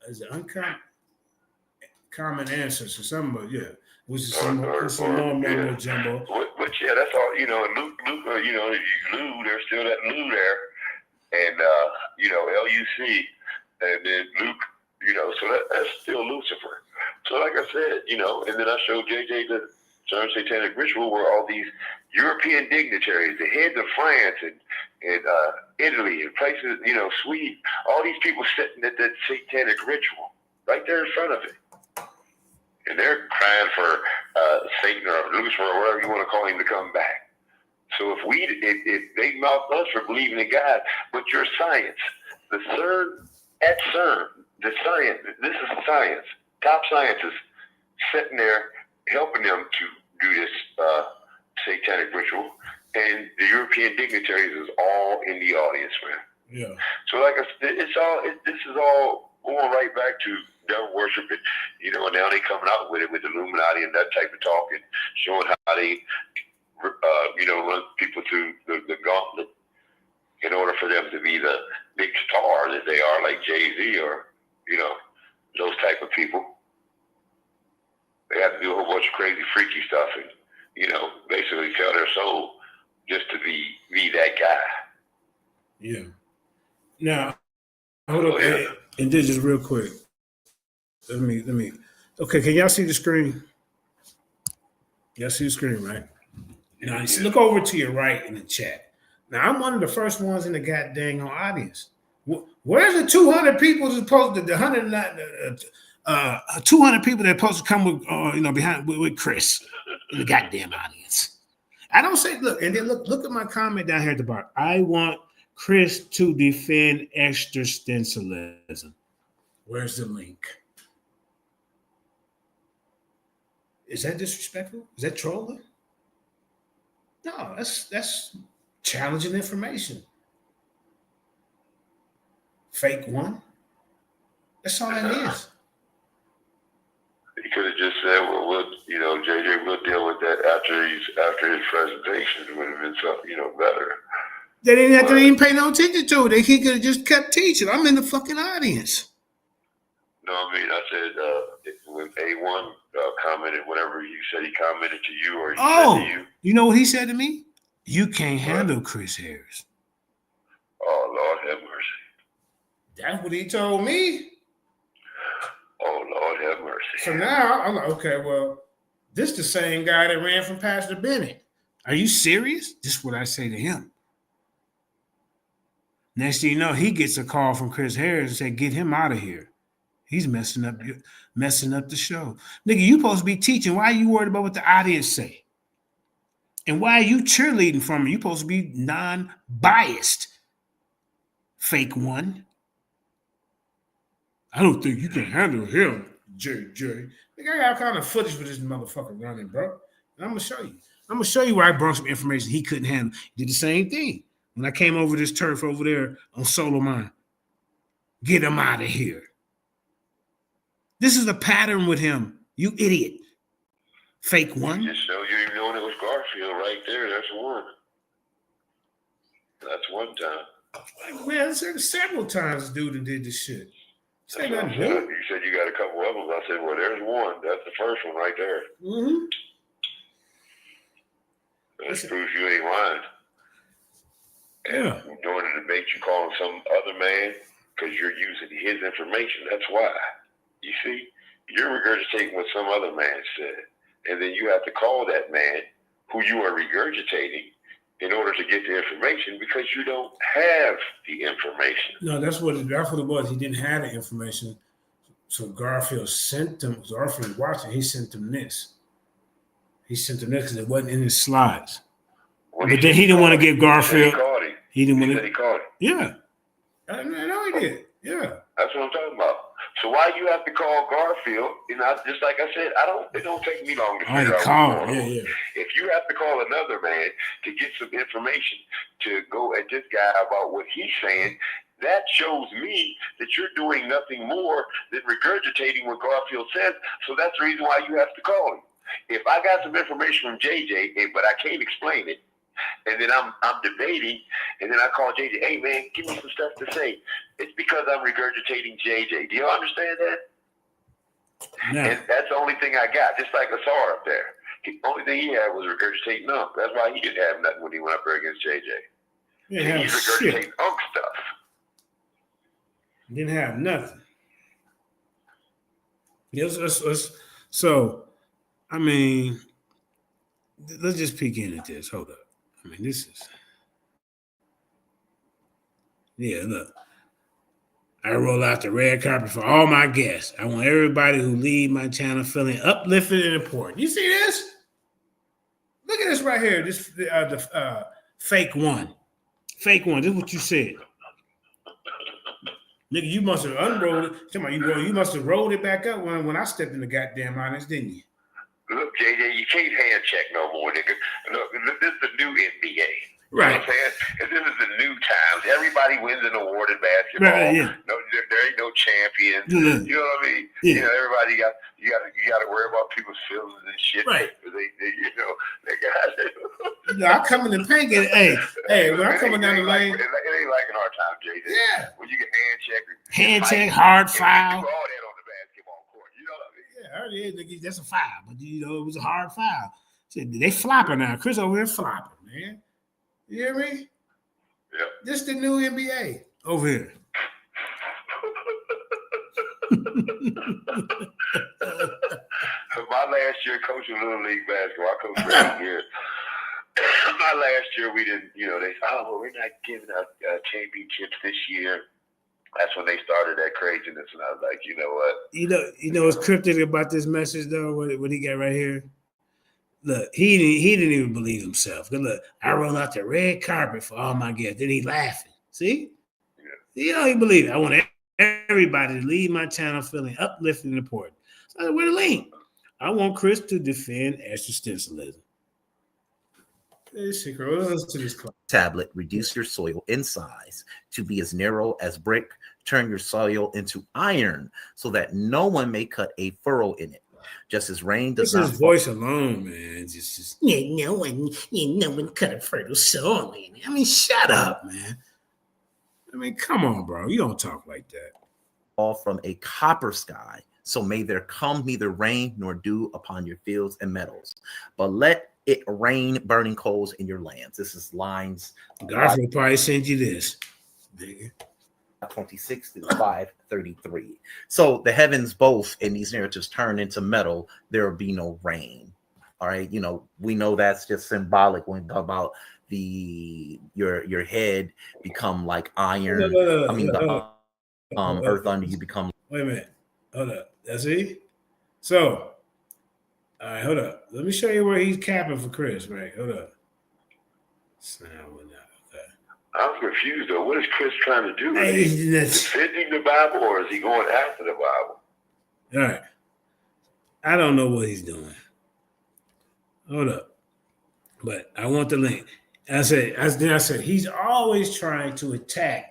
Is it uncommon? Common ancestor, something, but yeah. Which is some more jumbo. Which, yeah, that's all, you know, and Luke, you know, Lou, there's still that Lou there. And, you know, Luc, and then Luke, you know, so that's still Lucifer. So like I said, you know, and then I showed JJ the Southern Satanic Ritual where all these European dignitaries, the heads of France and Italy and places, you know, Sweden, all these people sitting at that Satanic Ritual right there in front of it. And they're crying for Satan or Lucifer or whatever you want to call him to come back. So if they mouth us for believing in God, but your science, the CERN at CERN, the science, this is science, top scientists sitting there helping them to do this satanic ritual, and the European dignitaries is all in the audience, man. Yeah. So like I said, this is all going right back to devil worshiping, and now they coming out with it with Illuminati and that type of talk and showing how they run people through the gauntlet in order for them to be the big star that they are, like Jay-Z or, those type of people. They have to do a whole bunch of crazy, freaky stuff and, basically sell their soul just to be that guy. Yeah. Now, hold up. Yeah. And this just real quick. Let me. Okay, can y'all see the screen? Y'all see the screen, right? Now, look over to your right in the chat. Now, I'm one of the first ones in the goddamn audience. Where's the 200 people supposed to, the 200 people that supposed to come with, behind with Chris in the goddamn audience? I don't say, look, and then look at my comment down here at the bottom. I want Chris to defend existentialism. Where's the link? Is that disrespectful? Is that trolling? No, that's challenging information. Fake one. That's all that is. He could have just said, "Well, JJ, we'll deal with that after his presentation." It would have been something, better. They didn't have to even pay no attention to it. He could have just kept teaching. I'm in the fucking audience. No, I said when A1 commented, whatever you said, he commented to you or he said to you. You know what he said to me? You can't handle Chris Harris. Oh, Lord have mercy. That's what he told me. Oh, Lord have mercy. So now I'm like, okay, well, this the same guy that ran from Pastor Bennett. Are you serious? This is what I say to him. Next thing you know, he gets a call from Chris Harris and said, get him out of here. He's messing up the show. Nigga, you supposed to be teaching. Why are you worried about what the audience say? And why are you cheerleading from it? You supposed to be non-biased. Fake one. I don't think you can handle him, JJ. Nigga, I got kind of footage for this motherfucker running, bro. And I'm going to show you. I'm going to show you where I brought some information he couldn't handle. He did the same thing. When I came over this turf over there on Solo Mine. Get him out of here. This is a pattern with him. You idiot. Fake one. Just show you even knowing it was Garfield right there. That's one. That's one time. Man, there's several times this dude did this shit. That's what I said. You said you got a couple of them. I said, well, there's one. That's the first one right there. Mm-hmm. That proves you ain't lying. Yeah. And during the debate, you calling some other man because you're using his information. That's why. You see, you're regurgitating what some other man said. And then you have to call that man who you are regurgitating in order to get the information because you don't have the information. No, that's what it was. He didn't have the information. So Garfield sent him, Garfield watching, he sent him this. He sent him this because it wasn't in his slides. But then he didn't want to give Garfield. He didn't want to. He called him. Yeah. I know he did. Yeah. That's what I'm talking about. So why you have to call Garfield? Just like I said, it don't take me long to figure out. Yeah. If you have to call another man to get some information to go at this guy about what he's saying, that shows me that you're doing nothing more than regurgitating what Garfield says. So that's the reason why you have to call him. If I got some information from JJ, but I can't explain it, and then I'm debating, and then I call JJ, hey man, give me some stuff to say. It's because I'm regurgitating JJ. Do you understand that? No. And that's the only thing I got, just like Asar up there. The only thing he had was regurgitating Unk. That's why he didn't have nothing when he went up there against JJ. Yeah, he's regurgitating Unk stuff. Didn't have nothing. So, I mean, let's just peek in at this. Hold up. I mean, this is. Yeah, look. I roll out the red carpet for all my guests. I want everybody who leave my channel feeling uplifted and important. You see this? Look at this right here. This the fake one. Fake one. This is what you said. Nigga, you must have unrolled it. Come on, you must have rolled it back up when I stepped in the goddamn audience, didn't you? Look, JJ, you can't hand check no more, nigga. Look, this is the new NBA. Right. You know what I'm saying? And this is the new times. Everybody wins an award in basketball. Right, yeah. No, there ain't no champions. Yeah. You know what I mean? Yeah. You know, everybody you got to worry about people's feelings and shit. Right. They I come in the paint. Hey, when I come down the lane. It ain't like in our time, JJ. Yeah. When you get hand check, hard foul. You do all that on the basketball court. You know what I mean? Yeah, I heard that's a foul, but it was a hard foul. They flopping now. Chris over here flopping, man. You hear me? Yeah. This the new NBA over here. My last year coaching Little League basketball, I coached for 8 years. My last year, we didn't, they said, we're not giving out championships this year. That's when they started that craziness, and I was like, you know what? You know what's cryptic about this message though? What he got right here? Look, he didn't even believe himself. Look, I roll out the red carpet for all my guests. Then he laughing. See? Yeah. He believe it. I want everybody to leave my channel feeling uplifted and important. So where the link? I want Chris to defend existentialism. Tablet, reduce your soil in size to be as narrow as brick. Turn your soil into iron so that no one may cut a furrow in it. Just as rain does not. His voice alone, man. No one cut a fertile soil, man. I mean, shut up, man. I mean, come on, bro. You don't talk like that. Fall from a copper sky. So may there come neither rain nor dew upon your fields and meadows, but let it rain burning coals in your lands. This is lines. God will probably send you this. 26 to 5:33. So the heavens both in these narratives turn into metal. There will be no rain. All right. We know that's just symbolic when we talk about your head become like iron. The earth under you becomes. Wait a minute. Hold up. That's it. So, all right, hold up. Let me show you where he's capping for Chris. Right. Hold up. I'm confused though. What is Chris trying to do? Is he defending the Bible or is he going after the Bible? All right. I don't know what he's doing. Hold up. But I want the link. I said, he's always trying to attack.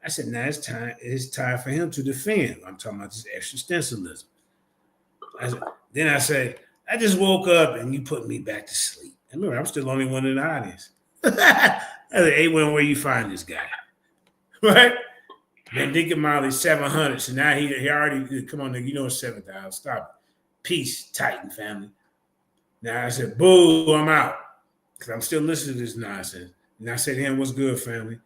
I said, now it's time for him to defend. I'm talking about this existentialism. I said, I just woke up and you put me back to sleep. And remember, I'm still the only one in the audience. I said, A1, where you find this guy? Right? Then Deacon Molly 700. So now he already, come on, nigga, it's 7,000. Stop it. Peace, Titan family. Now I said, boo, I'm out. Because I'm still listening to this nonsense. And I said to him, what's good, family?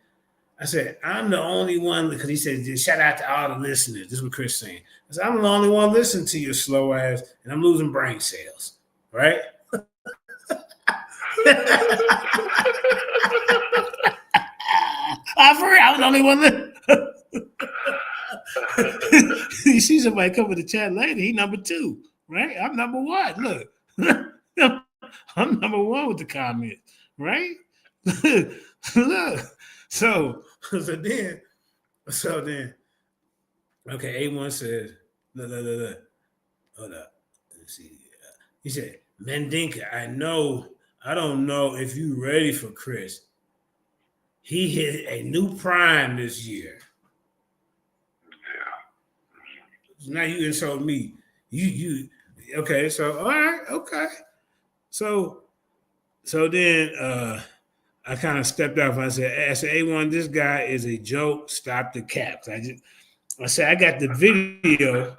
I said, I'm the only one, because he said, shout out to all the listeners. This is what Chris saying. I said, I'm the only one listening to your slow ass, and I'm losing brain cells. Right? I was the only one listening. You see somebody come to the chat later, he number 2. Right? I'm number 1. Look. I'm number 1 with the comments. Right? Look. So then, okay, A1 says, look. Hold up. Let's see. He said, Mendinka, I don't know if you ready for Chris. He hit a new prime this year. Yeah. Now you insult me. You okay, so all right, okay. So then I kind of stepped off. I said, A1, this guy is a joke. Stop the caps. I said, I got the video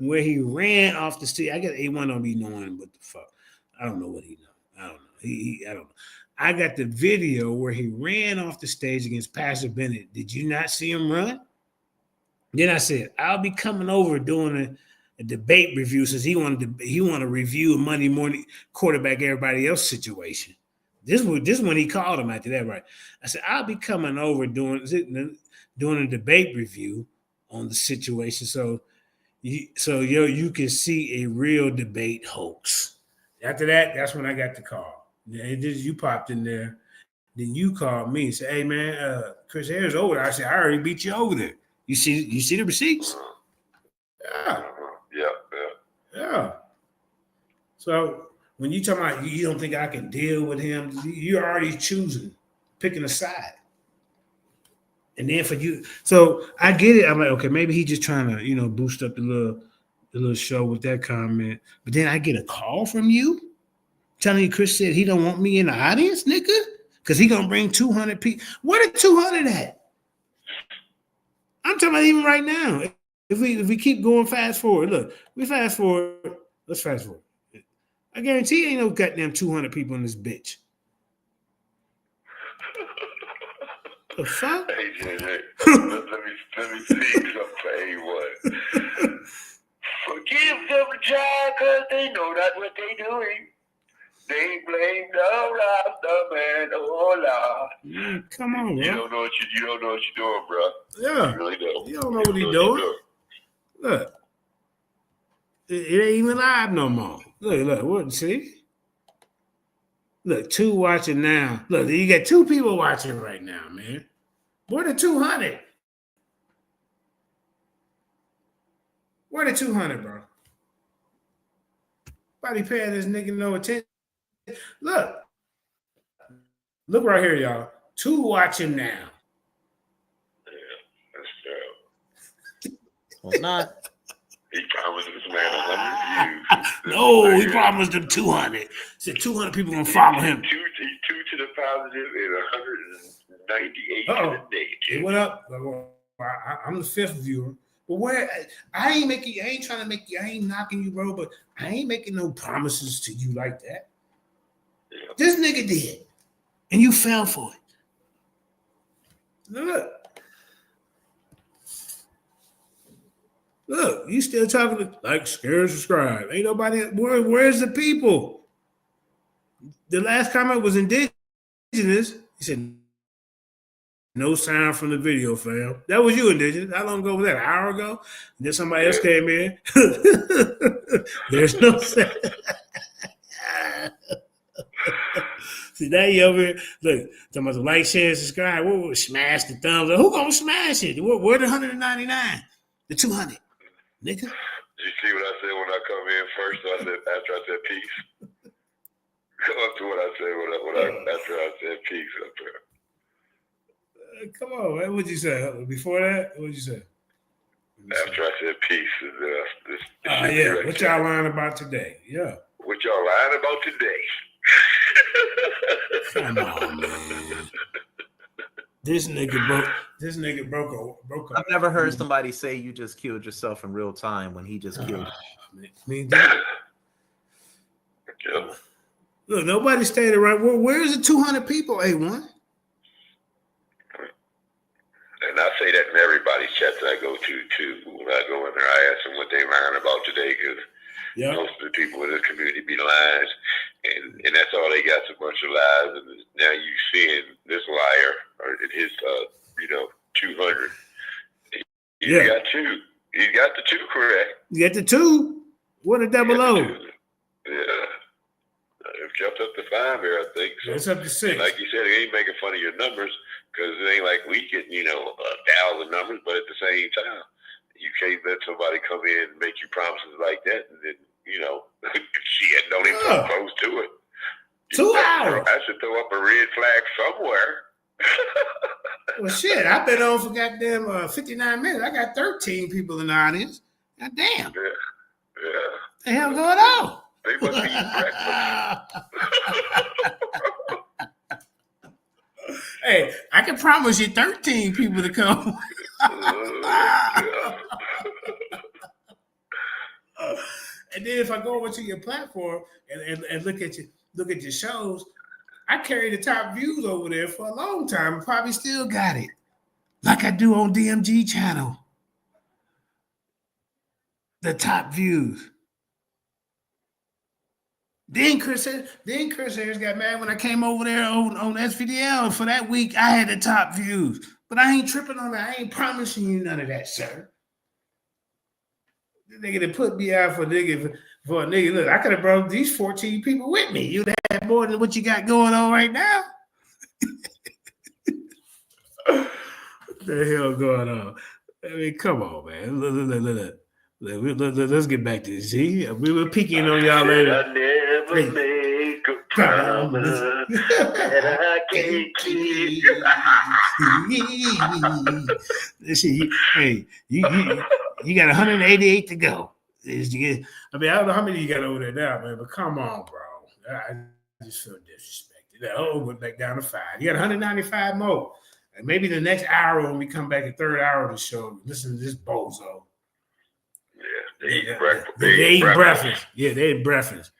where he ran off the stage. I got A1 don't be knowing what the fuck. I don't know what he knows. I don't know. I don't know. I got the video where he ran off the stage against Pastor Bennett. Did you not see him run? Then I said, I'll be coming over doing a debate review since he wanted to review a Monday morning quarterback everybody else situation. This when he called him after that, right? I said, I'll be coming over doing doing a debate review on the situation. So you can see a real debate hoax. After that, that's when I got the call. You popped in there. Then you called me and said, "Hey man, Chris Harris over there." I said, "I already beat you over there. You see the receipts?" Yeah. Yeah. So when you talk about you don't think I can deal with him, you're already picking a side. And then for you, so I get it. I'm like, okay, maybe he's just trying to, boost up the little show with that comment. But then I get a call from you telling you Chris said he don't want me in the audience, nigga. Because he gonna bring 200 people. Where the 200 at? I'm talking about even right now. If we keep going fast forward, look, we fast forward. Let's fast forward. I guarantee ain't no goddamn 200 people in this bitch. The fuck? Hey, JJ, let me see something for A1. Forgive them, child, because they know not what they doing. They blame the Rasta man, oh Lord. Come on, bro. You don't know what you're doing, bro. Yeah. You really don't. You don't know what he's doing. Look. It ain't even live no more. Look, what, see? Look, 2 watching now. Look, you got 2 people watching right now, man. Where the 200? Where the 200, bro? Nobody paying this nigga no attention. Look right here, y'all. 2 watching now. Yeah, that's true. Well, not. He promised this man 100 views. No, he promised them 200. Said 200 people gonna follow him. 2 to the positive and 198 to the negative. It went up. I'm the 5th viewer. But where I ain't knocking you, bro, but I ain't making no promises to you like that. Yeah. This nigga did. And you fell for it. Look, you still talking to like share, subscribe. Ain't nobody. Where's the people? The last comment was indigenous. He said, no sound from the video, fam. That was you, indigenous. How long ago was that? An hour ago? And then somebody else came in. There's no sound. See, now you over here. Look, talking about the like, share, subscribe. Whoa, smash the thumbs up. Who gonna smash it? Where the 199? The 200? Nigga. Did you see what I said when I come in first? After I said peace. Come up to what I said after I said peace up there. Come on, man. What'd you say? Before that, what'd you say? After I said peace. Yeah. What y'all lying about today? Yeah. What y'all lying about today? Come on, man. This nigga broke a I've never heard somebody say you just killed yourself in real time when he just killed you. Look, nobody stayed around. Where's the 200 people, A1? And I say that in everybody's chat that I go to, too. When I go in there, I ask them what they lying about today, because most of the people in this community be lying, and that's all they got, is a bunch of lies. And now you seeing this liar, or his, 200. He got 2. He got the 2 correct. You got the 2? What a double O. Yeah. It jumped up to 5 here, I think. So, it's up to 6. Like you said, it ain't making fun of your numbers, because it ain't like we get, 1,000 numbers, but at the same time, you can't let somebody come in and make you promises like that, and then, shit, don't even come close to it. 2 hours. I should throw up a red flag somewhere. Well, shit, I've been on for goddamn 59 minutes. I got 13 people in the audience. God damn. Yeah. What the hell going on? They must be breakfast. Hey, I can promise you 13 people to come. And then if I go over to your platform and look at your shows, I carry the top views over there for a long time. I probably still got it, like I do on DMG channel. The top views. Then Chris Harris got mad when I came over there on SVDL for that week. I had the top views, But I ain't tripping on that. I ain't promising you none of that, sir. The nigga that put me out for a nigga. Look, I could have brought these 14 people with me. You'd have more than what you got going on right now. What the hell going on? I mean, come on, man. Let's get back to this. See, we were peeking on y'all later. I never make a promise that I can't keep. See, hey, you got 188 to go. I mean, I don't know how many you got over there now, man, but come on, bro. I just feel disrespected. Went back down to 5. You got 195 more. And maybe the next hour when we come back, the third hour of the show, listen to this bozo. Yeah, they eat breakfast. They eat breakfast. Yeah, they eat breakfast.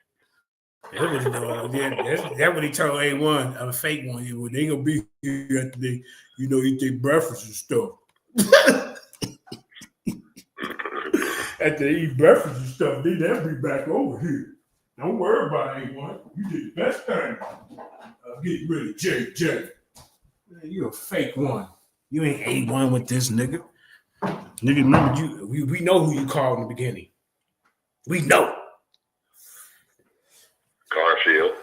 That's what he doing. That's what he told A1, a fake one. They ain't gonna be here after they, eat their breakfast and stuff. After they eat breakfast and stuff, they'll be back over here. Don't worry about A1. You did the best thing. Getting rid of JJ. Man, you a fake one. You ain't A1 with this nigga. Nigga, remember we know who you called in the beginning. We know. Garfield.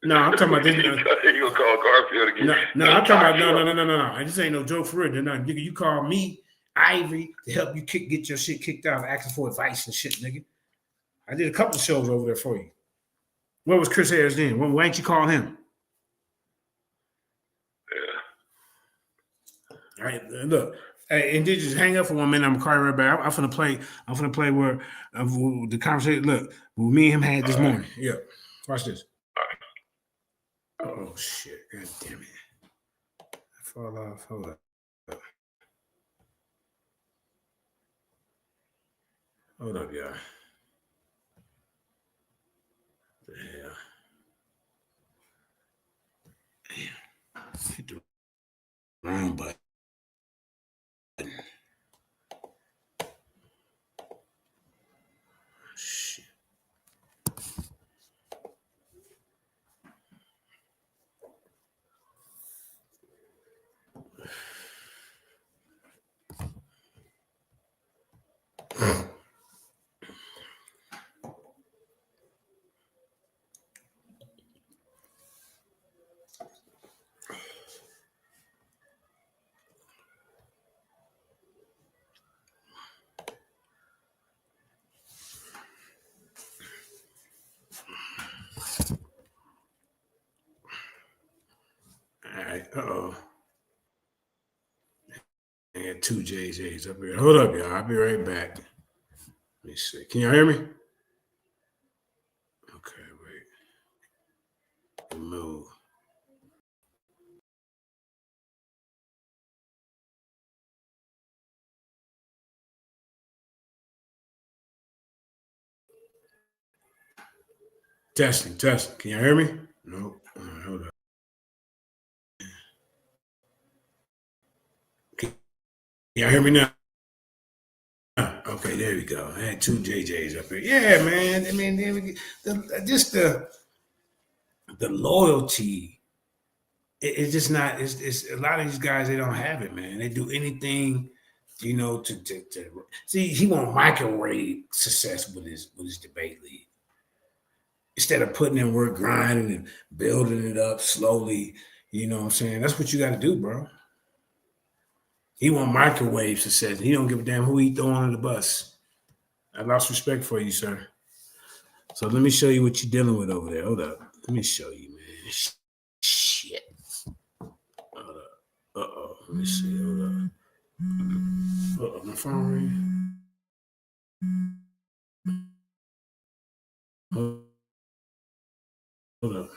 No, I'm talking about this. You gonna call Garfield again? No, I'm talking about no. This ain't no joke for real. No, nigga, you call me, Ivory, to help you get your shit kicked out, asking for advice and shit, nigga. I did a couple of shows over there for you. Where was Chris Harris then? Why ain't you call him? All right, look. Hey, and did just hang up for 1 minute. I'm calling right back. I'm finna play where the conversation. Look, me and him had this morning. Yeah, watch this. Oh shit! God damn it! I fall off. Hold up. Hold up, y'all. The hell. Damn. Hit the wrong button. Shit. All right. Uh-oh. I got 2 JJs up here. Hold up, y'all. I'll be right back. Let me see. Can y'all hear me? Okay, wait. Move. Testing. Can y'all hear me? No. All right, hold up. Can y'all hear me now? Okay, there we go. I had 2 JJs up here. Yeah, man. I mean, just the loyalty. It's just not. It's a lot of these guys. They don't have it, man. They do anything, to see. He want microwave success with his debate league instead of putting in work, grinding and building it up slowly. You know what I'm saying? That's what you got to do, bro. He want microwave success. He don't give a damn who he throwing on the bus. I lost respect for you, sir. So let me show you what you're dealing with over there. Hold up. Let me show you, man. Shit. Hold up. Uh-oh. Let me see. Hold up. Uh-oh. My phone ring. Hold up.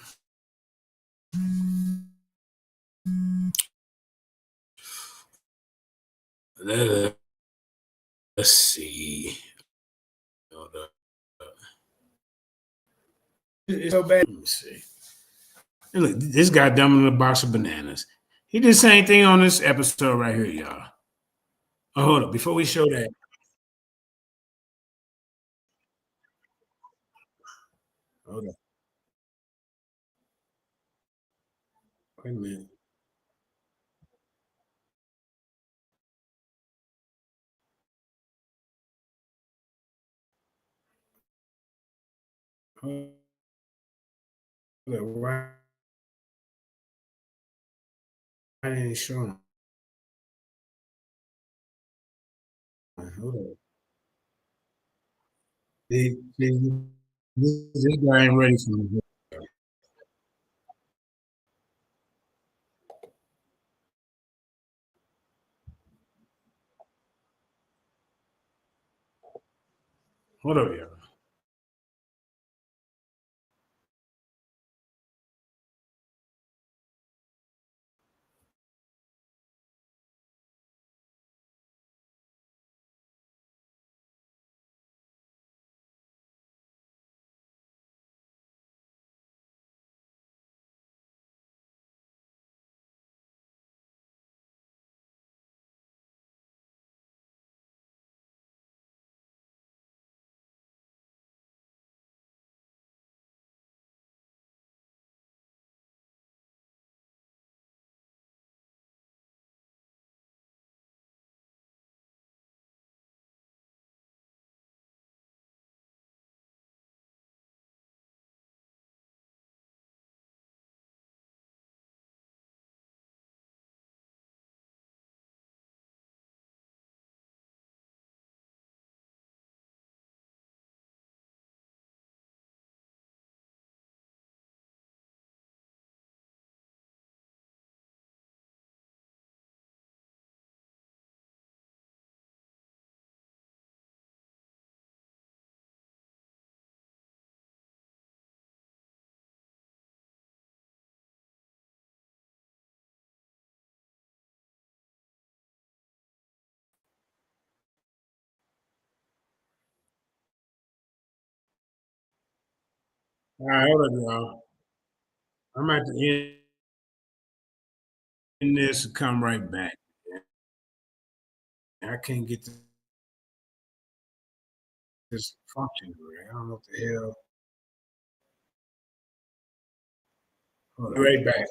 Let's see. Hold up. It's so bad. Let me see. And look, this guy dumping a box of bananas. He did the same thing on this episode right here, y'all. Oh, hold up. Before we show that. Hold up. Wait a minute. Hold up, why didn't it show him? Hold up. This guy ain't ready for me. Hold up, y'all. All right, hold up, y'all. I'm at the end of this and come right back. I can't get this function. I don't know what the hell. Hold on. Be right back.